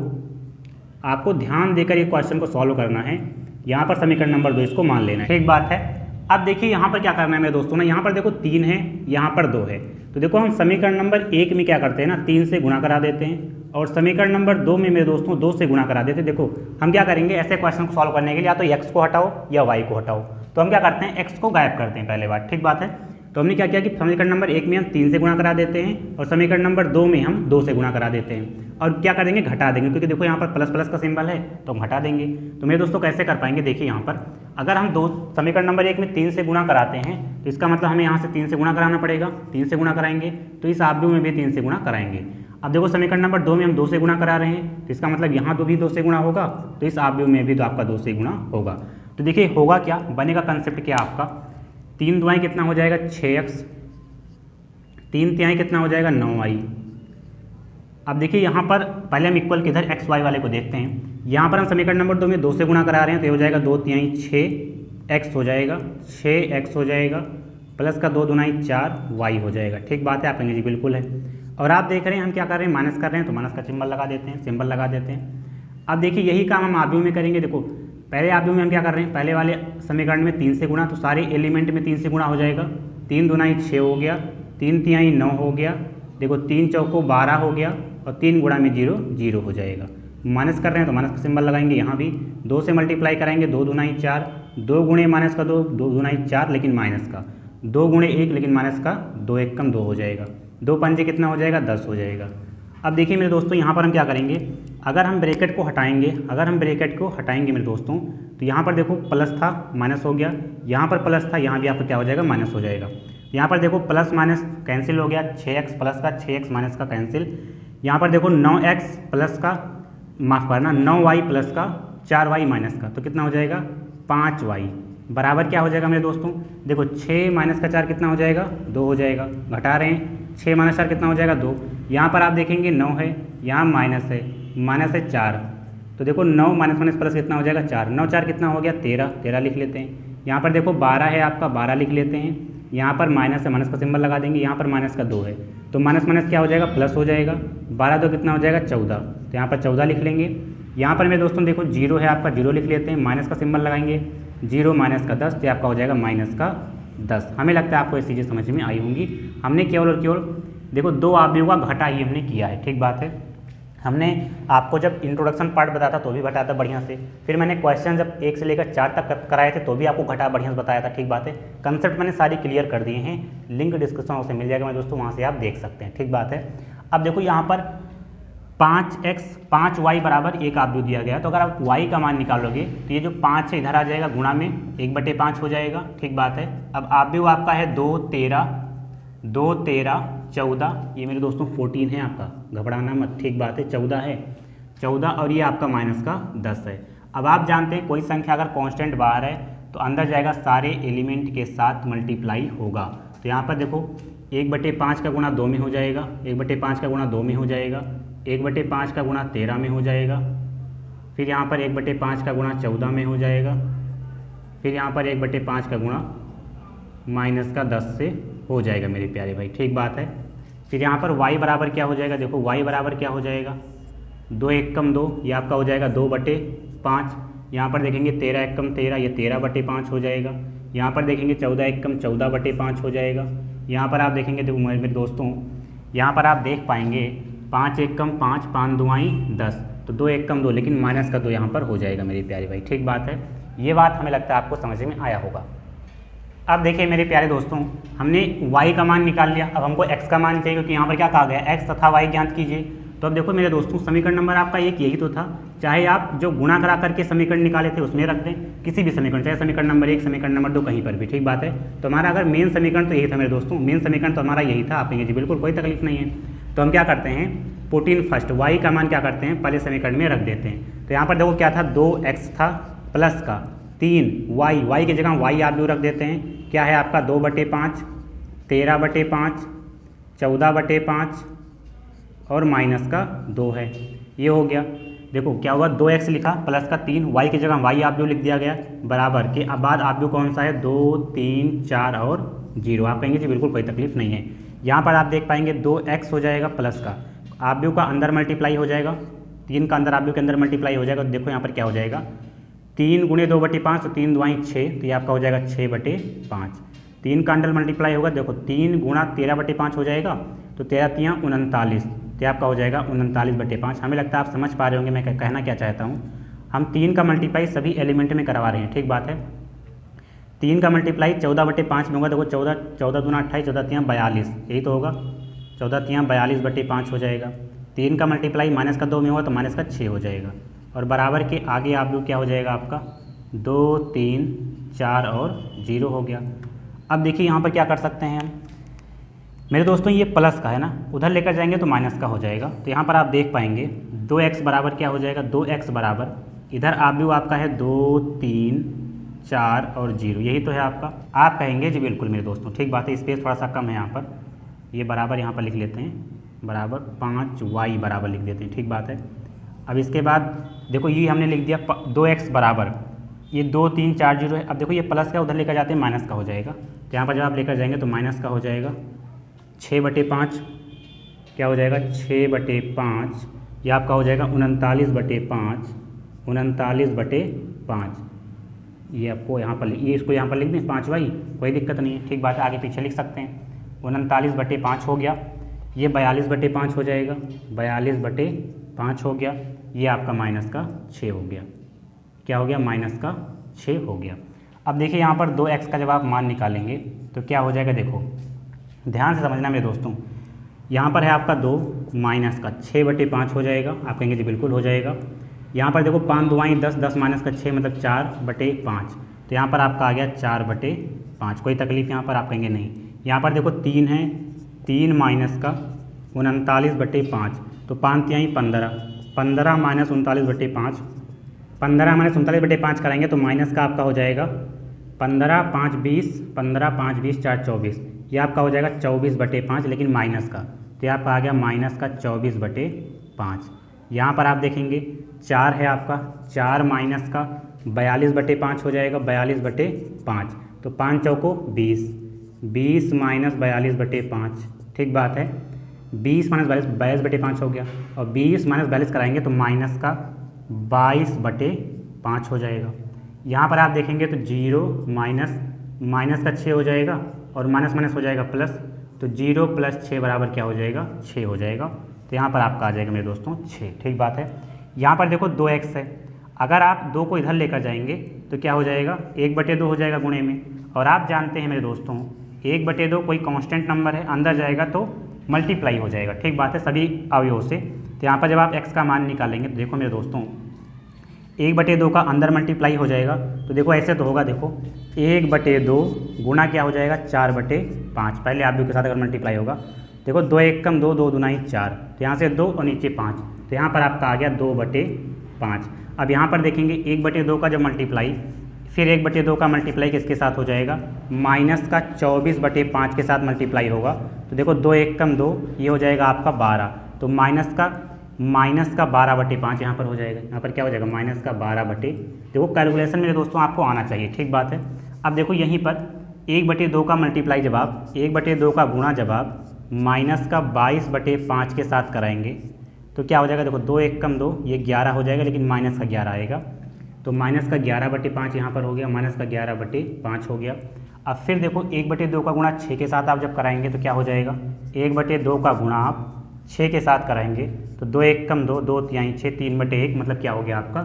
आपको ध्यान देकर ये क्वेश्चन को सॉल्व करना है। यहाँ पर समीकरण नंबर 2 इसको मान लेना है, ठीक बात है। अब देखिए यहाँ पर क्या करना है मेरे दोस्तों ना, यहाँ पर देखो 3 है, यहाँ पर 2 है, तो देखो हम समीकरण नंबर 1 में क्या करते हैं ना 3 से गुणा करा देते हैं और समीकरण नंबर 2 में मेरे दोस्तों 2 से गुणा करा देते हैं। देखो हम क्या करेंगे ऐसे क्वेश्चन को सॉल्व करने के लिए या तो x को हटाओ या y को हटाओ, तो हम क्या करते हैं x को गायब करते हैं पहले बात, ठीक बात है। तो हमने क्या किया कि समीकरण नंबर 1 में हम 3 से गुणा करा देते हैं और समीकरण नंबर 2 में हम 2 से गुणा करा देते हैं और क्या कर देंगे घटा देंगे, क्योंकि देखो यहाँ पर प्लस प्लस का सिंबल है तो हम घटा देंगे। तो मेरे दोस्तों कैसे कर पाएंगे, देखिए यहाँ पर अगर हम समीकरण नंबर 1 में 3 से गुणा कराते हैं तो इसका मतलब हमें यहाँ से 3 से गुणा कराना पड़ेगा, 3 से गुणा कराएंगे तो इस आव्यूह में भी 3 से गुणा कराएंगे। अब देखो समीकरण नंबर 2 में हम 2 से गुणा करा रहे हैं तो इसका मतलब यहाँ तो भी 2 से गुणा होगा, तो इस आव्यूह में भी तो आपका 2 से गुणा होगा। तो देखिए होगा क्या, बनेगा कंसेप्ट क्या आपका 3 दुआएँ कितना हो जाएगा 6x, 3 तिहाई कितना हो जाएगा 9y। अब देखिए यहाँ पर पहले हम इक्वल किधर एक्स वाई वाले को देखते हैं। यहाँ पर हम समीकरण नंबर 2 में 2 से गुणा करा रहे हैं तो ये हो जाएगा 2 तिहाई 6x हो जाएगा, 6x हो जाएगा प्लस का 2 दुनाई 4y हो जाएगा, ठीक बात है। आप कहेंगे जी बिल्कुल है। और आप देख रहे हैं हम क्या कर रहे हैं माइनस कर रहे हैं तो माइनस का सिंबल लगा देते हैं, सिंबल लगा देते हैं। अब देखिए यही काम हम आव्यूह में करेंगे। देखो पहले आव्यूह में हम क्या कर रहे हैं, पहले वाले समीकरण में 3 से गुणा तो सारे एलिमेंट में 3 से गुणा हो जाएगा, 3 दुनाई 6 हो गया, 3 तिहाई 9 हो गया, देखो 3 चौको 12 हो गया और 3 गुणा में 0 0 हो जाएगा। माइनस कर रहे हैं तो माइनस का सिंबल लगाएंगे, यहाँ भी 2 से मल्टीप्लाई कराएंगे, 2 दुनाई 4, 2 गुणे माइनस का 2, 2 दुनाई 4 लेकिन माइनस का 2 गुणे 1 लेकिन माइनस का 2 1 कम 2 हो जाएगा, 2 पंजे कितना हो जाएगा 10 हो जाएगा। अब देखिए मेरे दोस्तों यहाँ पर हम क्या करेंगे, अगर हम ब्रैकेट को हटाएंगे मेरे दोस्तों तो यहाँ पर देखो प्लस था माइनस हो गया, यहाँ पर प्लस था यहाँ भी आपका क्या हो जाएगा माइनस हो जाएगा। यहाँ पर देखो प्लस माइनस कैंसिल हो गया, 6x प्लस का 6x माइनस का कैंसिल। यहाँ पर देखो 9x प्लस का माफ़ करना 9y प्लस का 4y माइनस का, तो कितना हो जाएगा 5y बराबर क्या हो जाएगा मेरे दोस्तों, देखो 6 माइनस का 4 कितना हो जाएगा 2 हो जाएगा, घटा रहे हैं 6 माइनस 4 कितना हो जाएगा 2। यहाँ पर आप देखेंगे 9 है, यहाँ माइनस है 4, तो देखो 9 माइनस माइनस प्लस कितना हो जाएगा 4, 9 4 कितना हो गया 13, 13 लिख लेते हैं। यहाँ पर देखो 12 है आपका 12 लिख लेते हैं, यहाँ पर माइनस है माइनस का सिंबल लगा देंगे, यहाँ पर माइनस का 2 है तो माइनस माइनस क्या हो जाएगा प्लस हो जाएगा, 12 2 कितना हो जाएगा 14, तो यहाँ पर 14 लिख लेंगे। यहाँ पर मेरे दोस्तों देखो 0 है आपका 0 लिख लेते हैं, माइनस का सिंबल लगाएंगे, 0 माइनस का 10 तो आपका हो जाएगा माइनस का 10। हमें लगता है आपको ये चीज़ें समझ में आई होंगी। हमने केवल और केवल देखो 2 आव्यूह का घटा ही हमने किया है, ठीक बात है। हमने आपको जब इंट्रोडक्शन पार्ट बताया था तो भी बताया था बढ़िया से, फिर मैंने क्वेश्चन जब 1 से लेकर 4 तक कराए थे तो भी आपको घटा बढ़िया से बताया था, ठीक बात है। कंसेप्ट मैंने सारी क्लियर कर दिए हैं, लिंक डिस्क्रिप्शन से मिल जाएगा मेरे दोस्तों, वहाँ से आप देख सकते हैं, ठीक बात है। अब देखो यहाँ पर 5x 5y बराबर एक आव्यूह दिया गया, तो अगर आप y का मान निकालोगे तो ये जो 5 है इधर आ जाएगा, गुणा में 1/5 हो जाएगा, ठीक बात है। अब आव्यूह आपका है 2 13 14, ये मेरे दोस्तों 14 है आपका, घबराना मत, ठीक बात है 14 है 14 और ये आपका माइनस का 10 है। अब आप जानते हैं कोई संख्या अगर कांस्टेंट बाहर है तो अंदर जाएगा सारे एलिमेंट के साथ मल्टीप्लाई होगा। तो यहाँ पर देखो 1/5 का गुणा 2 में हो जाएगा, 1/5 का गुणा 2 में हो जाएगा, 1/5 का गुणा 13 में हो जाएगा, फिर यहाँ पर 1/5 का गुणा 14 में हो जाएगा, फिर यहाँ पर 1/5 का गुणा माइनस का 10 से हो जाएगा मेरे प्यारे भाई, ठीक बात है। फिर यहाँ पर y बराबर क्या हो जाएगा, देखो y बराबर क्या हो जाएगा 2 1 कम 2, ये आपका हो जाएगा 2/5। यहाँ पर देखेंगे 13 1 कम 13, ये 13/5 हो जाएगा। यहाँ पर देखेंगे 14 1 कम 14/5 हो जाएगा। यहाँ पर आप देखेंगे देखो मेरे दोस्तों, यहाँ पर आप देख पाएंगे 5 1 कम 5, 5 दुआई 10, तो 2 1 कम 2 लेकिन माइनस का 2 यहाँ पर हो जाएगा मेरे प्यारे भाई, ठीक बात है। ये बात हमें लगता है आपको समझ में आया होगा। अब देखिए मेरे प्यारे दोस्तों, हमने y का मान निकाल लिया, अब हमको x का मान चाहिए, क्योंकि यहाँ पर क्या कहा गया x तथा y ज्ञात कीजिए। तो अब देखो मेरे दोस्तों, समीकरण नंबर आपका एक यही तो था, चाहे आप जो गुणा करा करके समीकरण निकाले थे उसमें रख दें, किसी भी समीकरण, चाहे समीकरण नंबर 1 समीकरण नंबर 2 कहीं पर भी, ठीक बात है। तो हमारा अगर मेन समीकरण तो यही था मेरे दोस्तों, मेन समीकरण तो हमारा यही था। आप कहेंगे जी बिल्कुल कोई तकलीफ नहीं है, तो हम क्या करते हैं, पुट इन फर्स्ट, y का मान क्या करते हैं, पहले समीकरण में रख देते हैं। तो यहाँ पर देखो क्या था, 2x था प्लस का 3y, y की जगह y आप भी रख देते हैं, क्या है आपका 2/5, 13/5, 14/5 और माइनस का 2 है, ये हो गया। देखो क्या हुआ, 2x लिखा प्लस का 3, y की जगह y आप भी लिख दिया गया, बराबर के अब बाद आप भी कौन सा है, 2 3 4 और 0। आप कहेंगे जी बिल्कुल कोई तकलीफ नहीं है। यहाँ पर आप देख पाएंगे 2x हो जाएगा प्लस का आप भी का अंदर मल्टीप्लाई हो जाएगा, 3 का अंदर आप भी के अंदर मल्टीप्लाई हो जाएगा। देखो यहाँ पर क्या हो जाएगा, 3 × 2/5, तो 3 2 6, तो ये आपका हो जाएगा 6/5। 3 का अंडर मल्टीप्लाई होगा, देखो 3 × 13/5 हो जाएगा, तो 13 3 39, तो आपका हो जाएगा 39/5। हमें लगता है आप समझ पा रहे होंगे मैं कहना क्या चाहता हूँ। हम 3 का मल्टीप्लाई सभी एलिमेंट में करवा रहे हैं, ठीक बात है। 3 का मल्टीप्लाई 14/5 में होगा, देखो 14 14 दूना 28, 14 3 42, यही तो होगा, 14 3 42/5 हो जाएगा। 3 का मल्टीप्लाई माइनस का 2 में होगा तो माइनस का 6 हो जाएगा, और बराबर के आगे आप लोग क्या हो जाएगा आपका 2 3 4 और 0 हो गया। अब देखिए यहाँ पर क्या कर सकते हैं हम मेरे दोस्तों, ये प्लस का है ना, उधर लेकर जाएंगे तो माइनस का हो जाएगा। तो यहाँ पर आप देख पाएंगे 2x बराबर क्या हो जाएगा, 2x बराबर इधर आप भी आपका है 2 3 4 और 0, यही तो है आपका। आप कहेंगे जी बिल्कुल मेरे दोस्तों, ठीक बात है, स्पेस थोड़ा सा कम है यहाँ पर, ये बराबर यहाँ पर लिख लेते हैं, बराबर 5y बराबर लिख देते हैं, ठीक बात है। अब इसके बाद देखो ये हमने लिख दिया 2x बराबर ये 2 3 4 0 है। अब देखो ये प्लस का उधर लेकर जाते हैं माइनस का हो जाएगा, तो यहाँ पर जब आप लेकर जाएंगे तो माइनस का हो जाएगा 6/5, क्या हो जाएगा 6/5, ये आपका हो जाएगा 39/5, 39/5। ये आपको यहाँ पर ये इसको यहाँ पर लिख दें 5y, कोई दिक्कत नहीं है, ठीक बात है, आगे पीछे लिख सकते हैं। 39/5 हो गया, ये 42/5 हो जाएगा, 42/5 हो गया, ये आपका माइनस का 6 हो गया, क्या हो गया माइनस का 6 हो गया। अब देखिए यहाँ पर 2x का जब आप मान निकालेंगे तो क्या हो जाएगा, देखो ध्यान से समझना मेरे दोस्तों, यहाँ पर है आपका 2 माइनस का 6/5 हो जाएगा। आप कहेंगे जी बिल्कुल हो जाएगा। यहाँ पर देखो 5 2 10, 10 माइनस का 6 मतलब 4/5, तो यहाँ पर आपका आ गया 4/5, कोई तकलीफ यहाँ पर आप कहेंगे नहीं। यहाँ पर देखो 3 है, 3 माइनस का 39/5, तो 5 3 15, 15 माइनस 39/5, 15 माइनस 39/5 कराएंगे तो माइनस का आपका हो जाएगा 15 5 20, 15 5 20 4 24, ये आपका हो जाएगा 24/5, लेकिन माइनस का, तो आपका आ गया माइनस का 24/5। यहाँ पर आप देखेंगे 4 है आपका, 4 माइनस का 42/5 हो जाएगा, 42/5, तो 5 चौको 20, 20 माइनस 42/5, ठीक बात है, 20 माइनस 42/5 हो गया, और 20 माइनस 42 कराएंगे तो माइनस का 22/5 हो जाएगा। यहाँ पर आप देखेंगे तो 0 माइनस का 6 हो जाएगा, और माइनस माइनस हो जाएगा प्लस, तो 0 + 6 बराबर क्या हो जाएगा 6 हो जाएगा। तो यहाँ पर आपका आ जाएगा मेरे दोस्तों 6, ठीक बात है। यहाँ पर देखो 2x है, अगर आप 2 को इधर लेकर जाएंगे तो क्या हो जाएगा 1/2 हो जाएगा गुणे में, और आप जानते हैं मेरे दोस्तों 1/2 कोई कांस्टेंट नंबर है, अंदर जाएगा तो मल्टीप्लाई हो जाएगा, ठीक बात है, सभी अवयवों से। तो यहाँ पर जब आप x का मान निकालेंगे तो देखो मेरे दोस्तों 1/2 का अंदर मल्टीप्लाई हो जाएगा, तो देखो ऐसे तो होगा, देखो 1/2 गुना क्या हो जाएगा 4/5, पहले आप भी के साथ अगर मल्टीप्लाई होगा, देखो 2 1 कम 2, 2 दूना 4, तो यहाँ से 2 और नीचे 5, तो यहाँ पर आपका आ गया 2/5। अब यहाँ पर देखेंगे 1/2 का जब मल्टीप्लाई, फिर 1/2 का मल्टीप्लाई किसके साथ हो जाएगा, माइनस का 24/5 के साथ मल्टीप्लाई होगा, तो देखो 2 1 कम 2, ये हो जाएगा आपका 12, तो माइनस का 12/5 यहाँ पर हो जाएगा, यहाँ पर क्या हो जाएगा माइनस का 12 देखो कैलकुलेशन मेरे दोस्तों आपको आना चाहिए, ठीक बात है। अब देखो यहीं पर 1/2 का मल्टीप्लाई जब आप 1/2 का गुणा जब आप माइनस का 22/5 के साथ कराएंगे तो क्या हो जाएगा, देखो 2 1 कम 2, ये 11 हो जाएगा, लेकिन माइनस का 11 आएगा, तो माइनस का 11/5 यहाँ पर हो गया, माइनस का 11/5 हो गया। अब फिर देखो 1/2 का गुणा 6 के साथ आप जब कराएंगे तो क्या हो जाएगा, 1/2 का गुणा आप 6 के साथ कराएंगे तो 2 1 कम 2, 2 3 6, 3/1 मतलब क्या हो गया आपका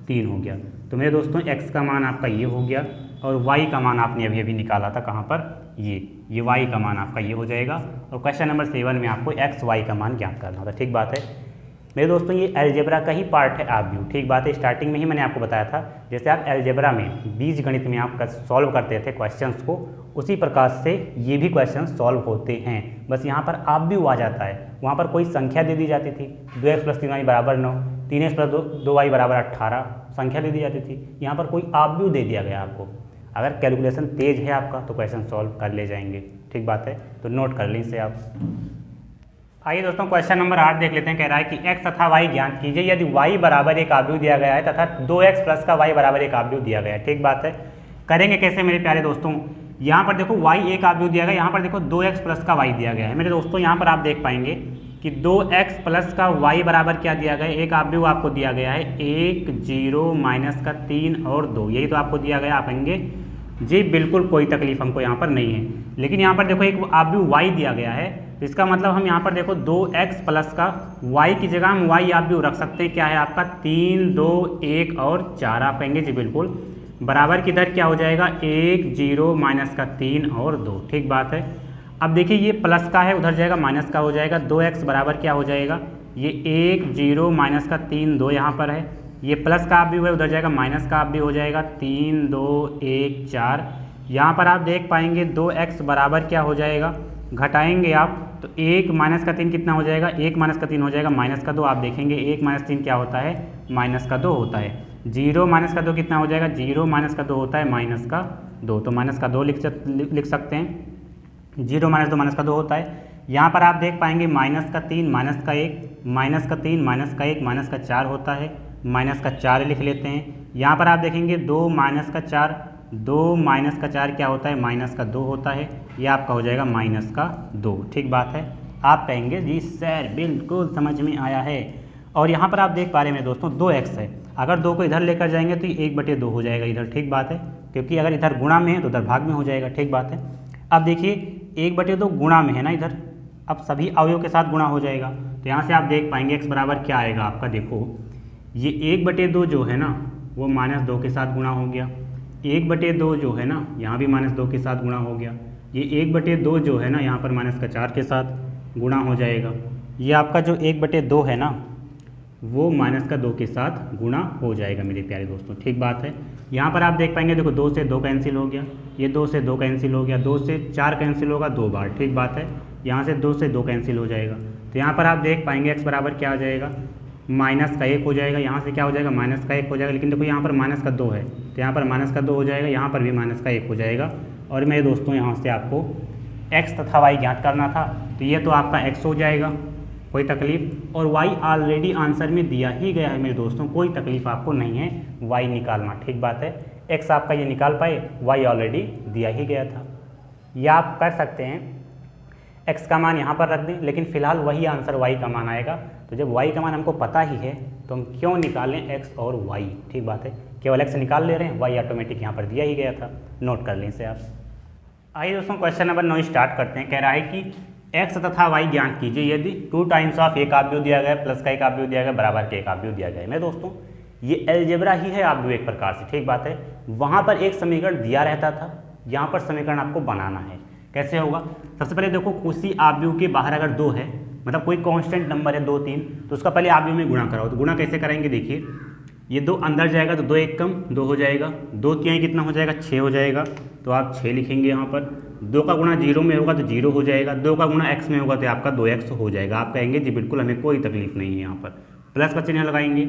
3 हो गया। तो मेरे दोस्तों x का मान आपका ये हो गया, और y का मान आपने अभी अभी निकाला था कहाँ पर, ये y का मान आपका ये हो जाएगा। और क्वेश्चन नंबर 7 में आपको x y का मान ज्ञात करना होता है, ठीक बात है। मेरे दोस्तों ये अलजेब्रा का ही पार्ट है आव्यूह, ठीक बात है। स्टार्टिंग में ही मैंने आपको बताया था, जैसे आप अलजेब्रा में बीज गणित में आप सॉल्व करते थे क्वेश्चंस को, उसी प्रकार से ये भी क्वेश्चन सॉल्व होते हैं। बस यहाँ पर आव्यूह आ जाता है, वहाँ पर कोई संख्या दे दी जाती थी, 2x + 3y = 9, 3x + 2y = 18 संख्या दे दी जाती थी। यहाँ पर कोई आव्यूह दे दिया गया आपको। अगर कैलकुलेशन तेज है आपका तो क्वेश्चन सॉल्व कर ले जाएंगे, ठीक बात है। तो नोट कर लें इसे आप। आइए दोस्तों क्वेश्चन नंबर 8 देख लेते हैं। कह रहा है कि x तथा y ज्ञात कीजिए यदि y बराबर एक आव्यूह दिया गया है तथा 2x प्लस का y बराबर एक आव्यूह दिया गया है, ठीक बात है। करेंगे कैसे मेरे प्यारे दोस्तों, यहाँ पर देखो y एक आव्यूह दिया गया, यहाँ पर देखो 2x प्लस का y दिया गया है। मेरे दोस्तों यहाँ पर आप देख पाएंगे कि 2x प्लस का y बराबर क्या दिया गया है, एक आव्यूह आपको दिया गया है 1 0 माइनस का 3 और 2, यही तो आपको दिया गया। आप कहेंगे जी बिल्कुल कोई तकलीफ हमको यहाँ पर नहीं है, लेकिन यहाँ पर देखो एक आव्यूह y दिया गया है, तो इसका मतलब हम यहाँ पर देखो 2x प्लस का y की जगह हम y आव्यूह रख सकते हैं। क्या है आपका 3 2 1 और 4, आप कहेंगे जी बिल्कुल। बराबर किधर क्या हो जाएगा 1 0 माइनस का 3 और 2, ठीक बात है। अब देखिए ये प्लस का है, उधर जाएगा माइनस का हो जाएगा, 2x बराबर क्या हो जाएगा, ये 1 0 माइनस का 3 2 यहाँ पर है, ये प्लस का आव्यूह है, उधर जाएगा माइनस का आव्यूह हो जाएगा 3 2 1 4। यहाँ पर आप देख पाएंगे 2x बराबर क्या हो जाएगा, घटाएंगे आप तो 1 माइनस का 3 कितना हो जाएगा, 1 माइनस का 3 हो जाएगा माइनस का 2। आप देखेंगे 1 माइनस 3 क्या होता है, माइनस का 2 होता है। 0 माइनस का 2 कितना हो जाएगा, 0 माइनस का 2 होता है माइनस का 2, तो माइनस का 2 लिख सकते हैं। 0 माइनस 2 माइनस का 2 होता है। यहाँ पर आप देख पाएंगे माइनस का 3 माइनस का 1 माइनस का 3 माइनस का 1 माइनस का 4 होता है, माइनस का 4 लिख लेते हैं। यहाँ पर आप देखेंगे 2 माइनस का 4, 2 माइनस का 4 क्या होता है, माइनस का 2 होता है, ये आपका हो जाएगा माइनस का 2, ठीक बात है। आप कहेंगे जी सर बिल्कुल समझ में आया है। और यहाँ पर आप देख पा रहे हैं मेरे दोस्तों 2x है, अगर 2 को इधर लेकर जाएंगे तो ये 1/2 हो जाएगा इधर, ठीक बात है, क्योंकि अगर इधर गुणा में है तो उधर भाग में हो जाएगा, ठीक बात है। अब देखिए 1/2 गुणा में है ना इधर, अब सभी अवयव के साथ गुणा हो जाएगा, तो यहाँ से आप देख पाएंगे x बराबर क्या आएगा आपका, देखो ये 1/2 जो है ना वो -2 के साथ गुणा हो गया, 1/2 जो है ना यहाँ भी -2 के साथ गुणा हो गया, ये 1/2 जो है ना यहाँ पर -4 के साथ गुणा हो जाएगा। ये आपका जो 1/2 है ना वो -2 के साथ गुणा हो जाएगा मेरे प्यारे दोस्तों, ठीक बात है। यहाँ पर आप देख पाएंगे देखो 2 से 2 कैंसिल हो गया, ये 2 से 2 कैंसिल हो गया, 2 से 4 कैंसिल होगा 2 बार, ठीक बात है। यहाँ से 2 से 2 कैंसिल हो जाएगा, तो यहाँ पर आप देख पाएंगे x बराबर क्या आ जाएगा, -1 हो जाएगा। यहाँ से क्या हो जाएगा, -1 हो जाएगा, लेकिन देखो यहाँ पर -2 है तो यहाँ पर -2 हो जाएगा, यहाँ पर भी -1 हो जाएगा। और मेरे दोस्तों यहाँ से आपको x तथा y ज्ञात करना था, तो ये तो आपका x हो जाएगा, कोई तकलीफ, और y ऑलरेडी आंसर में दिया ही गया है मेरे दोस्तों, कोई तकलीफ आपको नहीं है y निकालना, ठीक बात है। x आपका ये निकाल पाए, y ऑलरेडी दिया ही गया था। या आप कर सकते हैं x का मान यहाँ पर रख दें, लेकिन फिलहाल वही आंसर y का मान आएगा, तो जब y का मान हमको पता ही है तो हम क्यों निकालें x और y, ठीक बात है। केवल x निकाल ले रहे हैं, y ऑटोमेटिक यहाँ पर दिया ही गया था, नोट कर लें इसे आप। आइए दोस्तों क्वेश्चन नंबर 9 स्टार्ट करते हैं। कह रहा है कि x तथा y ज्ञात कीजिए यदि 2 टाइम्स ऑफ एक आव्यूह दिया गया, प्लस का एक आव्यूह दिया गया, बराबर के एक आव्यूह दिया गया है। मेरे दोस्तों ये अलजेब्रा ही है आव्यूह एक प्रकार से, ठीक बात है। वहाँ पर एक समीकरण दिया रहता था, यहाँ पर समीकरण आपको बनाना है। कैसे होगा, सबसे पहले देखो किसी आव्यूह के बाहर अगर 2 है, मतलब कोई कांस्टेंट नंबर है 2 3, तो उसका पहले आव्यूह में गुणा कराओ। तो गुणा कैसे करेंगे, देखिए ये 2 अंदर जाएगा तो 2 1 कम 2 हो जाएगा, 2 3 कितना हो जाएगा 6 हो जाएगा, तो आप 6 लिखेंगे यहाँ पर। 2 का गुणा 0 में होगा तो 0 हो जाएगा, 2 का गुणा x में होगा तो आपका 2x हो जाएगा। आप कहेंगे जी बिल्कुल हमें कोई तकलीफ नहीं है, यहाँ पर प्लस का चिन्ह लगाएंगे।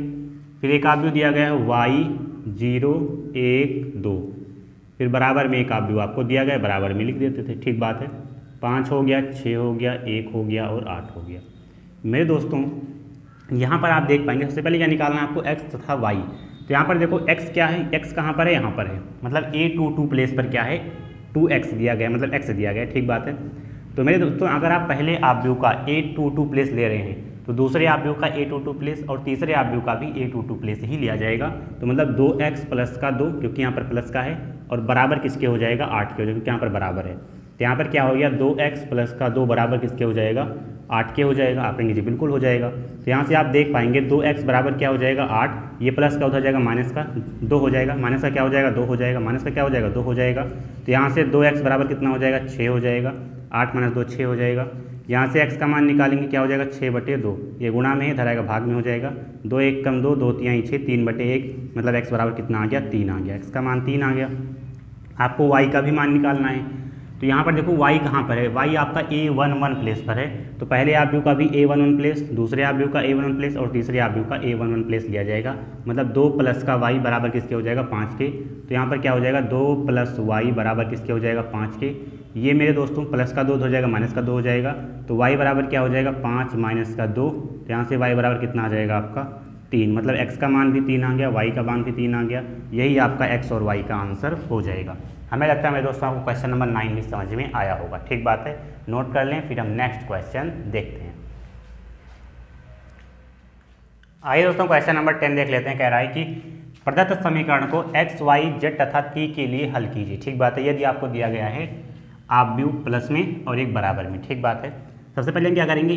फिर एक आव्यूह दिया गया है y 0 1 2, फिर बराबर में एक आव्यूह आपको दिया गया है, बराबर में लिख देते थे, ठीक बात है। 5 हो गया, 6 हो गया, 1 हो गया और 8 हो गया। मेरे दोस्तों यहाँ पर आप देख पाएंगे सबसे पहले क्या निकालना है आपको, x तथा y। तो यहाँ पर देखो x क्या है, x कहाँ पर है, यहाँ पर है, मतलब a2 प्लेस पर क्या है 2x दिया गया, मतलब x दिया गया, ठीक बात है। तो मेरे दोस्तों अगर आप पहले आव्यूह का a2 प्लेस ले रहे हैं तो दूसरे आव्यूह का a2 प्लेस और तीसरे आव्यूह का भी a2 प्लेस ही लिया जाएगा। तो मतलब 2x प्लस का 2, क्योंकि यहाँ पर प्लस का है, और बराबर किसके हो जाएगा 8 के हो जाएगा, क्योंकि यहाँ पर बराबर है। तो यहाँ पर क्या हो गया 2x प्लस का 2 बराबर किसके हो जाएगा 8 के हो जाएगा। आप कहेंगे जी बिल्कुल हो जाएगा। तो यहाँ से आप देख पाएंगे 2x बराबर क्या हो जाएगा 8, ये प्लस का उधर जाएगा माइनस का 2 हो जाएगा, माइनस का क्या हो जाएगा 2 हो जाएगा, माइनस का क्या हो जाएगा 2 हो जाएगा। तो यहाँ से 2x बराबर कितना हो जाएगा 6 हो जाएगा, 8 - 2 6 हो जाएगा। यहाँ से x का मान निकालेंगे क्या हो जाएगा 6/2, ये गुणा में है इधर आएगा भाग में हो जाएगा, 2 1 कम 2 2 3 6 3/1, मतलब x बराबर कितना आ गया 3 आ गया, x का मान 3 आ गया। आपको y का भी मान निकालना है। तो यहाँ पर देखो y कहाँ पर है, y आपका A11 प्लेस पर है। तो पहले आप व्यू का भी A11 प्लेस, दूसरे आप व्यू का A11 प्लेस और तीसरे आप व्यू का A11 प्लेस लिया जाएगा। मतलब 2 प्लस का y बराबर किसके हो जाएगा 5 के। तो यहाँ पर क्या हो जाएगा 2 + y बराबर किसके हो जाएगा 5 के। ये मेरे दोस्तों प्लस का 2 हो जाएगा, माइनस का 2 हो जाएगा। तो y बराबर क्या हो जाएगा 5 - का 2। तो यहाँ से y बराबर कितना आ जाएगा आपका 3, मतलब x का मान भी 3 आ गया, y का मान भी 3 आ गया। यही आपका x और y का आंसर हो जाएगा। हमें लगता है मेरे दोस्तों आपको क्वेश्चन नंबर 9 भी समझ में आया होगा। ठीक बात है, नोट कर लें, फिर हम नेक्स्ट क्वेश्चन देखते हैं। आइए दोस्तों क्वेश्चन नंबर 10 देख लेते हैं। कह रहा है कि प्रदत्त समीकरण को x, y, z तथा t के लिए हल कीजिए। ठीक बात है, यदि आपको दिया गया है आप व्यू प्लस में और एक बराबर में। ठीक बात है, सबसे पहले हम क्या करेंगे,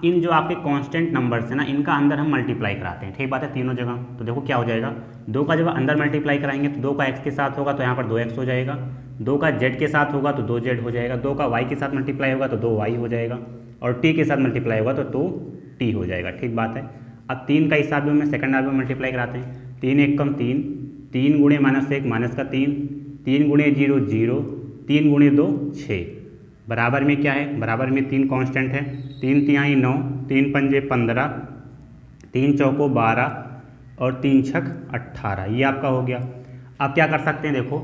इन जो आपके कांस्टेंट नंबर्स है ना, इनका अंदर हम मल्टीप्लाई कराते हैं। ठीक बात है, तीनों जगह। तो देखो क्या हो जाएगा, 2 का जब अंदर मल्टीप्लाई कराएंगे तो 2 का x के साथ होगा तो यहाँ पर 2x हो जाएगा, 2 का z के साथ होगा तो 2z हो जाएगा, 2 का y के साथ मल्टीप्लाई होगा तो 2y हो जाएगा, और t के साथ मल्टीप्लाई होगा तो 2t हो जाएगा। ठीक बात है। अब 3 का हिसाब में सेकंड हाफ में मल्टीप्लाई कराते हैं। 3 1 कम 3, 3 गुणे -1 माइनस का 3, 3 गुणे 0 0, 3 गुणे 2 6, बराबर में क्या है, बराबर में 3 कांस्टेंट है, 3 तिहाई 9, 3 पंजे 15, 3 चौको 12 और 3 छक 18, ये आपका हो गया। अब क्या कर सकते हैं, देखो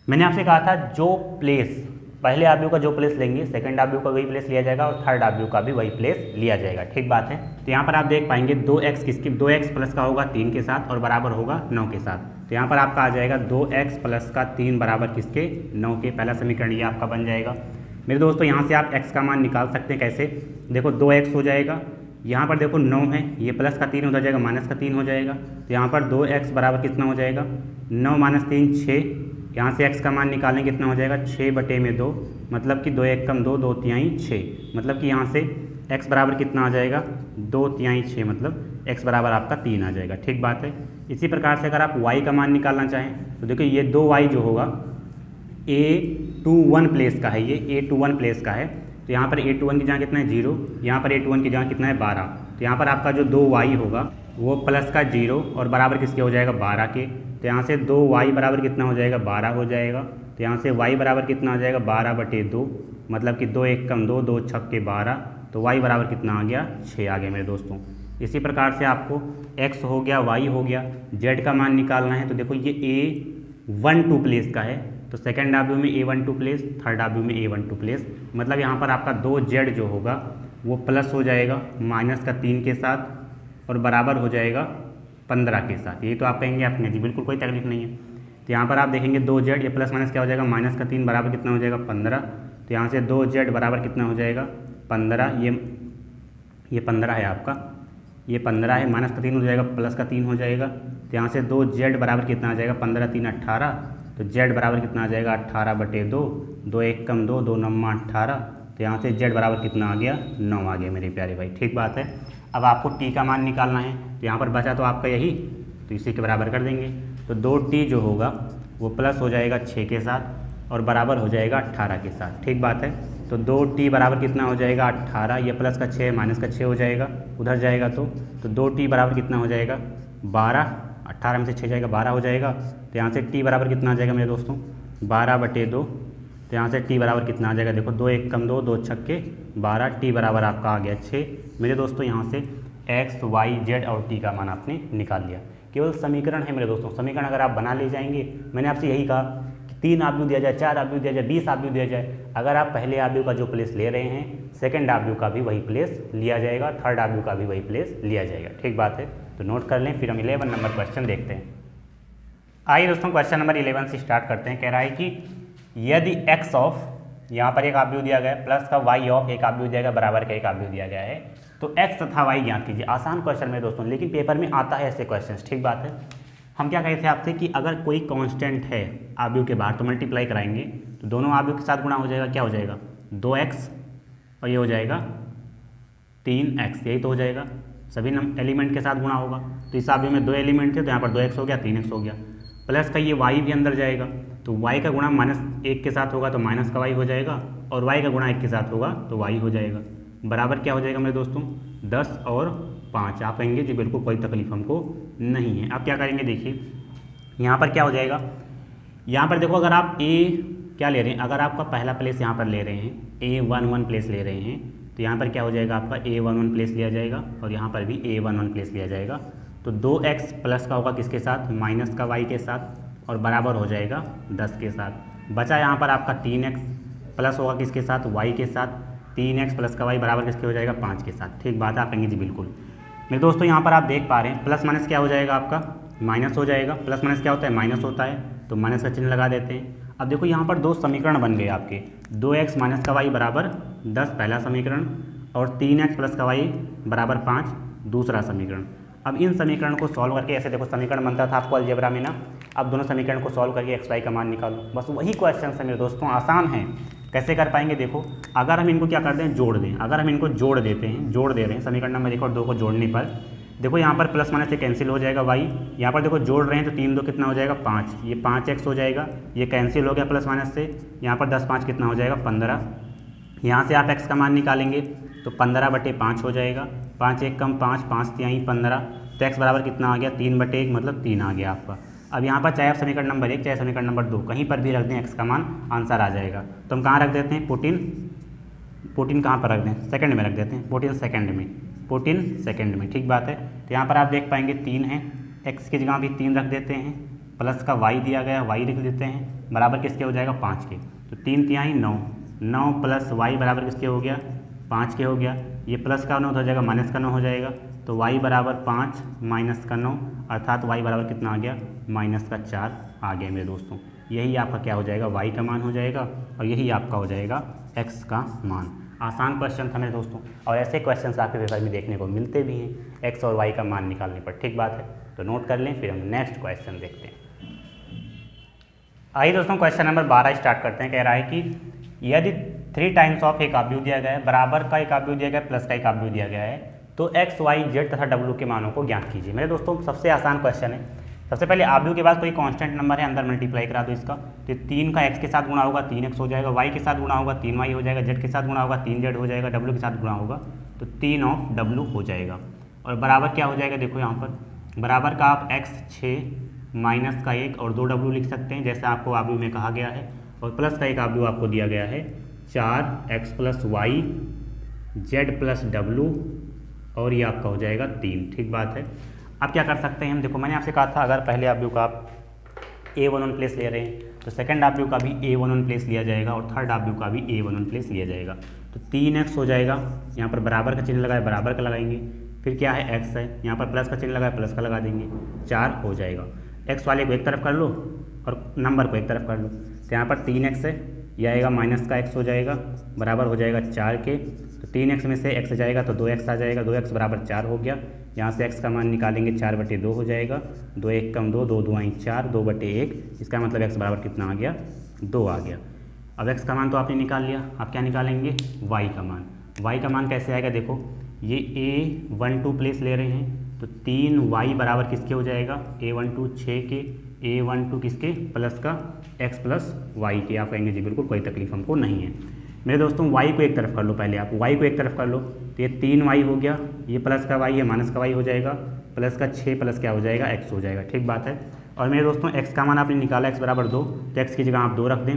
मैंने आपसे कहा था जो प्लेस पहले आव्यूह का जो प्लेस लेंगे सेकंड आव्यूह का वही प्लेस लिया जाएगा और थर्ड आव्यूह का भी वही प्लेस लिया जाएगा। ठीक बात है। तो यहाँ पर आप देख पाएंगे 2x किसकी 2x प्लस का होगा 3 के साथ और बराबर होगा 9 के साथ। तो यहाँ पर आपका आ जाएगा 2x प्लस का 3 बराबर किसके 9 के। पहला समीकरण ये आपका बन जाएगा। मेरे दोस्तों यहाँ से आप x का मान निकाल सकते हैं। कैसे, देखो 2x हो जाएगा, यहाँ पर देखो 9 है, ये प्लस का 3 हो जाएगा, माइनस का 3 हो जाएगा। तो यहाँ पर 2x बराबर कितना हो जाएगा 9 - 3 6। यहाँ से x का मान निकालें कितना हो जाएगा 6/2, मतलब कि 2 1 कम 2 2 तिहाई 6, मतलब कि यहाँ से x बराबर कितना आ जाएगा 2 तिहाई 6, मतलब x बराबर आपका 3 आ जाएगा। ठीक बात है। इसी प्रकार से अगर आप y का मान निकालना चाहें तो देखिए ये 2y जो होगा A21 प्लेस का है, ये A21 प्लेस का है। तो यहाँ पर A21 की जगह कितना है 0, यहाँ पर A21 की जगह कितना है 12। तो यहाँ पर आपका जो 2y होगा वो प्लस का 0 और बराबर किसके हो जाएगा 12 के। तो यहाँ से 2y बराबर कितना हो जाएगा 12 हो जाएगा। तो यहाँ से y बराबर कितना आ जाएगा 12/2, मतलब कि 2 1 कम 2 2 छक के 12। तो y बराबर कितना आ गया 6 आ गया मेरे दोस्तों। इसी प्रकार से आपको x हो गया, y हो गया, z का मान निकालना है। तो देखो ये A12 प्लेस का है, तो सेकंड आव्यूह में A12 प्लेस, थर्ड आव्यूह में A12 प्लेस, मतलब यहाँ पर आपका 2z जो होगा वो प्लस हो जाएगा माइनस का 3 के साथ और बराबर हो जाएगा 15 के साथ। यही तो आप कहेंगे आपने जी बिल्कुल कोई तकलीफ नहीं है। तो यहाँ पर आप देखेंगे 2z, ये प्लस माइनस क्या हो जाएगा माइनस का 3 बराबर कितना हो जाएगा 15। तो यहाँ से 2z बराबर कितना हो जाएगा 15, ये 15 है आपका, ये 15 है, माइनस का 3 हो जाएगा प्लस का 3 हो जाएगा। तो यहाँ से 2z बराबर कितना आ जाएगा 15 3 18। तो z बराबर कितना आ जाएगा 18/2, 2 1 कम 2 2 9 18। तो यहाँ से z बराबर कितना आ गया 9 आ गया मेरे प्यारे भाई। ठीक बात है। अब आपको t का मान निकालना है। तो यहाँ पर बचा तो आपका यही, तो इसी के बराबर कर देंगे। तो 2t जो होगा वो प्लस हो जाएगा 6 के साथ और बराबर हो जाएगा 18 के साथ। ठीक बात है। तो 2t बराबर कितना हो जाएगा 18, ये प्लस का 6 माइनस का 6 हो जाएगा, उधर जाएगा तो 2t बराबर कितना हो जाएगा 12, 18 में से 6 जाएगा 12 हो जाएगा। तो यहाँ से t बराबर कितना आ जाएगा मेरे दोस्तों 12/2। तो यहाँ से t बराबर कितना आ जाएगा, देखो 2 1 कम 2 2 छक के 12, t बराबर आपका आ गया 6। मेरे दोस्तों यहाँ से x, y, z और t का मान आपने निकाल लिया। केवल समीकरण है मेरे दोस्तों, समीकरण अगर आप बना ले जाएंगे, मैंने आपसे यही कहा कि 3 आव्यूह दिया जाए, 4 आव्यूह दिया जाए, 20 आव्यूह दिया जाए, अगर आप पहले आव्यूह का जो प्लेस ले रहे हैं सेकंड आव्यूह का भी वही प्लेस लिया जाएगा, थर्ड आव्यूह का भी वही प्लेस लिया जाएगा। ठीक बात है। तो नोट कर लें। फिर हम 11 नंबर क्वेश्चन देखते हैं। आइए दोस्तों क्वेश्चन नंबर 11 से स्टार्ट करते हैं। कह रहा है कि यदि x ऑफ, यहाँ पर एक आव्यूह दिया गया है, प्लस का y ऑफ एक आव्यूह दिया गया, बराबर का एक आव्यूह दिया गया है, तो x तथा y ज्ञात कीजिए। आसान क्वेश्चन में दोस्तों, लेकिन पेपर में आता है ऐसे क्वेश्चंस। ठीक बात है। हम क्या कहे थे आपसे कि अगर कोई कांस्टेंट है आव्यूह के बाहर तो मल्टीप्लाई कराएंगे, तो दोनों आव्यूह के साथ गुणा हो जाएगा, क्या हो जाएगा 2x और ये हो जाएगा 3x, यही तो हो जाएगा, सभी एलिमेंट के साथ गुणा होगा। तो इस आव्यूह में 2 एलिमेंट थे तो यहाँ पर 2x हो गया, 3x हो गया, प्लस का ये y भी अंदर जाएगा, तो y का गुणा -1 के साथ होगा तो माइनस का y हो जाएगा, और y का गुणा 1 के साथ होगा तो y हो जाएगा। बराबर क्या हो जाएगा मेरे दोस्तों, 10 और 5। आप कहेंगे जी बिल्कुल कोई तकलीफ हमको नहीं है। अब क्या करेंगे, देखिए यहाँ पर क्या हो जाएगा, यहाँ पर देखो अगर आप a क्या ले रहे हैं, अगर आपका पहला प्लेस यहाँ पर ले रहे हैं, a11 प्लेस ले रहे हैं, तो यहाँ पर क्या हो जाएगा, आपका a11 प्लेस लिया जाएगा और यहाँ पर भी a11 प्लेस लिया जाएगा। तो 2x प्लस का होगा किसके साथ, माइनस का y के साथ, और बराबर हो जाएगा 10 के साथ। बचा यहाँ पर आपका 3x प्लस होगा किसके साथ, y के साथ, 3x प्लस का y बराबर किसके हो जाएगा, 5 के साथ। ठीक बात है, आप कहेंगे जी बिल्कुल। मेरे दोस्तों यहाँ पर आप देख पा रहे हैं प्लस माइनस क्या हो जाएगा, आपका माइनस हो जाएगा। प्लस माइनस क्या होता है, माइनस होता है, तो माइनस का चिन्ह लगा देते हैं। अब देखो यहाँ पर 2 समीकरण बन गए आपके, 2x माइनस का y बराबर 10 पहला समीकरण, और 3x प्लस का y बराबर 5 दूसरा समीकरण। अब इन समीकरण को सॉल्व करके, ऐसे देखो समीकरण बनता था आपको अलजेब्रा में ना, अब दोनों समीकरण को सॉल्व करके x y का मान निकालो, बस वही क्वेश्चन है मेरे दोस्तों, आसान है। कैसे कर पाएंगे, देखो अगर हम इनको क्या करते हैं, जोड़ दें, अगर हम इनको जोड़ देते हैं, जोड़ दे रहे हैं समीकरण नंबर 1 और 2 को जोड़ने पर देखो यहाँ पर प्लस माइनस से कैंसिल हो जाएगा y, यहाँ पर देखो जोड़ रहे हैं तो 3 2 कितना हो जाएगा, 5, ये 5x हो जाएगा, ये कैंसिल हो गया प्लस माइनस से, यहाँ पर 10 5 कितना हो जाएगा, 15। यहाँ से आप x का मान निकालेंगे तो 15/5 हो जाएगा, 5 1 कम 5, 5 3 15, तो x बराबर कितना आ गया, 3/1 मतलब 3 आ गया आपका। अब यहाँ पर चाहे आप समीकरण नंबर 1 चाहे समीकरण नंबर 2 कहीं पर भी रख दें x का मान, आंसर आ जाएगा। तो हम कहाँ रख देते हैं, पुटिन कहाँ पर रख दें, सेकंड में रख देते हैं, पुटिन सेकंड में, ठीक बात है। तो यहाँ पर आप देख पाएंगे 3 है, x की जगह भी 3 रख देते हैं, प्लस का y दिया गया y लिख देते हैं, बराबर किसके हो जाएगा, 5 के। तो 3 3 9, 9 प्लस y बराबर किसके हो गया, 5 के हो गया, ये प्लस का 9 हो जाएगा, माइनस का 9 हो जाएगा, तो y बराबर 5 माइनस का 9, अर्थात y बराबर कितना आ गया, माइनस का 4 आ गया मेरे दोस्तों। यही आपका क्या हो जाएगा, y का मान हो जाएगा, और यही आपका हो जाएगा x का मान। आसान क्वेश्चन था मेरे दोस्तों, और ऐसे क्वेश्चन आपके पेपर में देखने को मिलते भी हैं x और y का मान निकालने पर, ठीक बात है। तो नोट कर लें, फिर हम नेक्स्ट क्वेश्चन देखते हैं। आइए दोस्तों क्वेश्चन नंबर 12 स्टार्ट करते हैं। कह रहा है कि यदि 3 टाइम्स ऑफ एक आव्यूह दिया गया है, बराबर का एक आव्यूह दिया गया है, प्लस का एक आव्यूह दिया गया है, तो x y z तथा w के मानों को ज्ञात कीजिए। मेरे दोस्तों सबसे आसान क्वेश्चन है। सबसे पहले आव्यूह के बाद कोई कांस्टेंट नंबर है, अंदर मल्टीप्लाई करा दो इसका, तो 3 का x के साथ गुणा होगा 3x हो जाएगा, y के साथ गुणा होगा 3y हो जाएगा, z के साथ गुणा होगा 3z हो जाएगा, w के साथ गुणा होगा तो 3 ऑफ w हो जाएगा। और बराबर क्या हो जाएगा, देखो यहाँ पर बराबर का आप x 6 माइनस का 1 और 2w लिख सकते हैं, जैसे आपको आव्यूह में कहा गया है, और प्लस का एक आव्यूह आपको दिया गया है 4x plus y z plus w, और ये आपका हो जाएगा 3, ठीक बात है। अब क्या कर सकते हैं हम, देखो मैंने आपसे कहा था अगर पहले आव्यूह का आप a11 प्लेस ले रहे हैं तो सेकंड आव्यूह का भी a11 प्लेस लिया जाएगा, और थर्ड आव्यूह का भी a11 प्लेस लिया जाएगा। तो 3x हो जाएगा, यहाँ पर बराबर का चिन्ह लगाए बराबर का लगाएंगे, फिर क्या है x है, यहाँ पर प्लस का चिन्ह लगाए प्लस का लगा देंगे, 4 हो जाएगा। x वाले को एक तरफ कर लो और नंबर को एक तरफ कर लो, तो यहाँ पर 3x है, यह आएगा माइनस का x हो जाएगा, बराबर हो जाएगा 4 के। तो 3x में से x जाएगा तो 2x आ जाएगा, 2x बराबर 4 हो गया। यहाँ से x का मान निकालेंगे 4/2 हो जाएगा, 2 1 कम 2, 2 2 4, 2/1, इसका मतलब x बराबर कितना आ गया, 2 आ गया। अब x का मान तो आपने निकाल लिया, आप क्या निकालेंगे, y का मान। y का मान कैसे आएगा, देखो ये a12 प्लेस ले रहे हैं तो 3y बराबर किसके हो जाएगा, a12 6 के, a12 किसके, प्लस का x प्लस y के। आप कहेंगे जी बिल्कुल कोई तकलीफ हमको नहीं है। मेरे दोस्तों y को एक तरफ कर लो, पहले आप y को एक तरफ कर लो, तो ये 3y हो गया, ये प्लस का y है माइनस का y हो जाएगा, प्लस का 6 प्लस क्या हो जाएगा, x हो जाएगा, ठीक बात है। और मेरे दोस्तों x का मान आपने निकाला x बराबर 2, तो x की जगह आप 2 रख दें,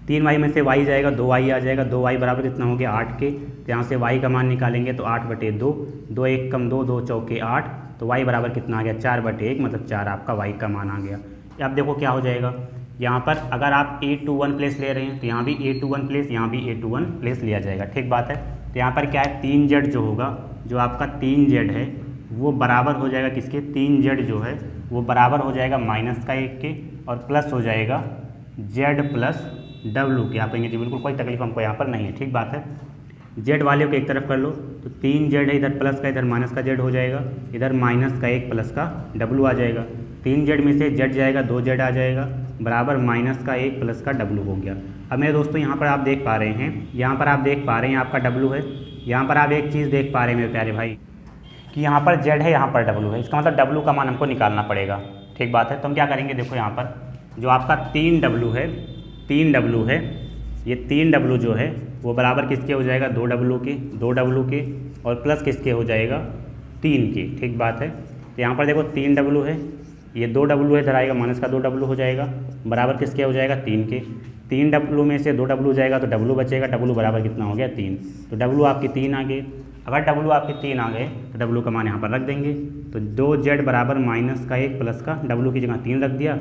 3y में से y जाएगा 2y आ जाएगा, 2y बराबर कितना हो गया 8 के, तो यहाँ से y का मान निकालेंगे तो 8/2, 2 1 कम 2, 2 चौके 8, तो y बराबर कितना आ गया 4/1, मतलब 4 आपका y का मान आ गया। अब देखो क्या हो जाएगा, यहाँ पर अगर आप a21 प्लेस ले रहे हैं तो यहाँ भी a21 प्लेस, यहाँ भी a21 प्लेस लिया जाएगा, ठीक बात है। तो यहाँ पर क्या है, 3z जो होगा, जो आपका 3z है वो बराबर हो जाएगा किसके, 3z जो है वो बराबर हो जाएगा माइनस का 1 के, और प्लस हो जाएगा z प्लस w के। आप कहेंगे जी बिल्कुल कोई तकलीफ हमको यहाँ पर नहीं है, ठीक बात है। z वाले को एक तरफ कर लो, तो 3z है, इधर प्लस का इधर माइनस का z हो जाएगा, इधर माइनस का 1 प्लस का w आ जाएगा, 3z में से z जाएगा 2z आ जाएगा, बराबर माइनस का 1 प्लस का w हो गया। अब मेरे दोस्तों यहाँ पर आप देख पा रहे हैं, यहाँ पर आप देख पा रहे हैं आपका w है, यहाँ पर आप एक चीज़ देख पा रहे हैं मेरे प्यारे भाई कि यहाँ पर Z है, यहाँ पर W है। इसका मतलब W का मान हमको निकालना पड़ेगा। ठीक बात है। तो हम क्या करेंगे, देखो यहाँ पर जो आपका 3W है, 3W है, ये 3W जो है वो बराबर किसके हो जाएगा, 2W के, 2W के और प्लस किसके हो जाएगा, 3 के। ठीक बात है। तो यहाँ पर देखो 3W है, ये 2W है, इधर आएगा माइनस का 2W हो जाएगा, बराबर किसके हो जाएगा, 3 के। 3W में से 2W जाएगा तो W बचेगा, W बराबर कितना हो गया, 3। तो W आपकी 3 आ गए। अगर W आपके 3 आ गए तो W का मान यहाँ पर रख देंगे। तो 2Z बराबर माइनस का 1 प्लस का, W की जगह 3 रख दिया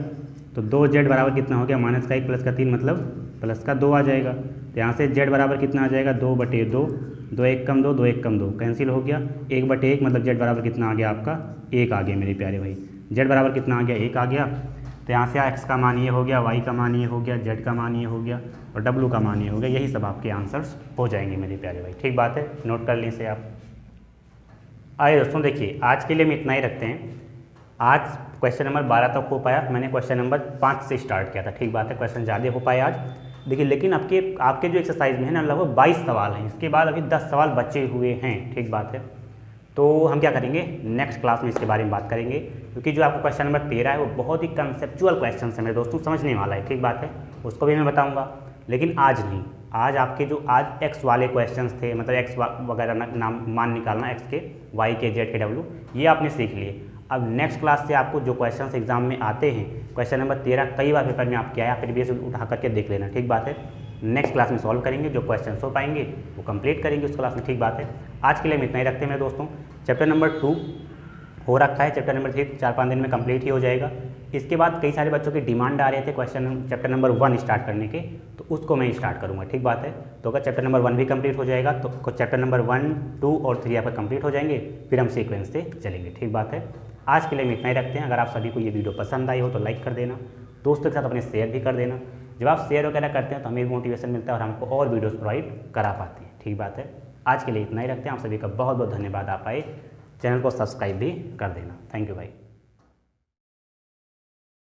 तो 2Z बराबर कितना हो गया, माइनस का 1 प्लस का 3 मतलब प्लस का 2 आ जाएगा। तो यहाँ से Z बराबर कितना आ जाएगा, 2/2, 2 1 कम 2, 2 1 कम 2 कैंसिल हो गया, 1/1 मतलब Z बराबर कितना आ गया आपका, 1 आ गया मेरे प्यारे भाई। Z बराबर कितना आ गया, 1 आ गया। तो यहाँ से x का मान ये हो गया, y का मान ये हो गया, z का मान ये हो गया और w का मान ये हो गया। यही सब आपके आंसर्स हो जाएंगे मेरे प्यारे भाई। ठीक बात है, नोट कर लें इसे आप। आइए दोस्तों देखिए, आज के लिए हम इतना ही रखते हैं। आज क्वेश्चन नंबर 12 तक हो पाया, मैंने क्वेश्चन नंबर 5 से स्टार्ट किया था। ठीक बात है, क्वेश्चन ज़्यादा हो पाए आज देखिए। लेकिन आपके जो एक्सरसाइज में है ना लगभग 22 सवाल हैं, इसके बाद अभी 10 सवाल बचे हुए हैं। ठीक बात है। तो हम क्या करेंगे, नेक्स्ट क्लास में इसके बारे में बात करेंगे, क्योंकि जो आपको क्वेश्चन नंबर 13 है वो बहुत ही कंसेप्चुअल क्वेश्चन है मेरे दोस्तों, समझने वाला है। ठीक बात है, उसको भी मैं बताऊंगा, लेकिन आज नहीं। आज आपके जो आज एक्स वाले क्वेश्चंस थे, मतलब एक्स वगैरह नाम मान निकालना, एक्स के, वाई के, जेड के, डब्ल्यू, ये आपने सीख लिए। अब नेक्स्ट क्लास से आपको जो क्वेश्चंस एग्जाम में आते हैं, क्वेश्चन नंबर 13 कई बार पेपर में आपके आया, फिर भी उठा करके देख लेना। ठीक बात है, नेक्स्ट क्लास में सॉल्व करेंगे, जो क्वेश्चन हो पाएंगे वो कंप्लीट करेंगे उस क्लास में। ठीक बात है, आज के लिए हम इतना ही रखते हैं मेरे दोस्तों। चैप्टर नंबर 2 हो रखा है, चैप्टर नंबर 3 4-5 दिन में कंप्लीट ही हो जाएगा। इसके बाद कई सारे बच्चों की डिमांड आ रहे थे चैप्टर नंबर 1 स्टार्ट करने के, तो उसको मैं स्टार्ट करूँगा। ठीक बात है। तो अगर चैप्टर नंबर 1 भी कंप्लीट हो जाएगा तो चैप्टर नंबर 1, 2 और 3 आपका कंप्लीट हो जाएंगे, फिर हम सीक्वेंस से चलेंगे। ठीक बात है, आज के लिए हम इतना ही रखते हैं। अगर आप सभी को ये वीडियो पसंद आई हो तो लाइक कर देना, दोस्तों के साथ अपने शेयर भी कर देना। जब आप शेयर वगैरह करते हैं तो हमें मोटिवेशन मिलता है और हमको और वीडियोस प्रोवाइड करा पाते हैं। ठीक बात है, आज के लिए इतना ही रखते हैं। आप सभी का बहुत बहुत धन्यवाद। आप आए, चैनल को सब्सक्राइब भी कर देना। थैंक यू भाई।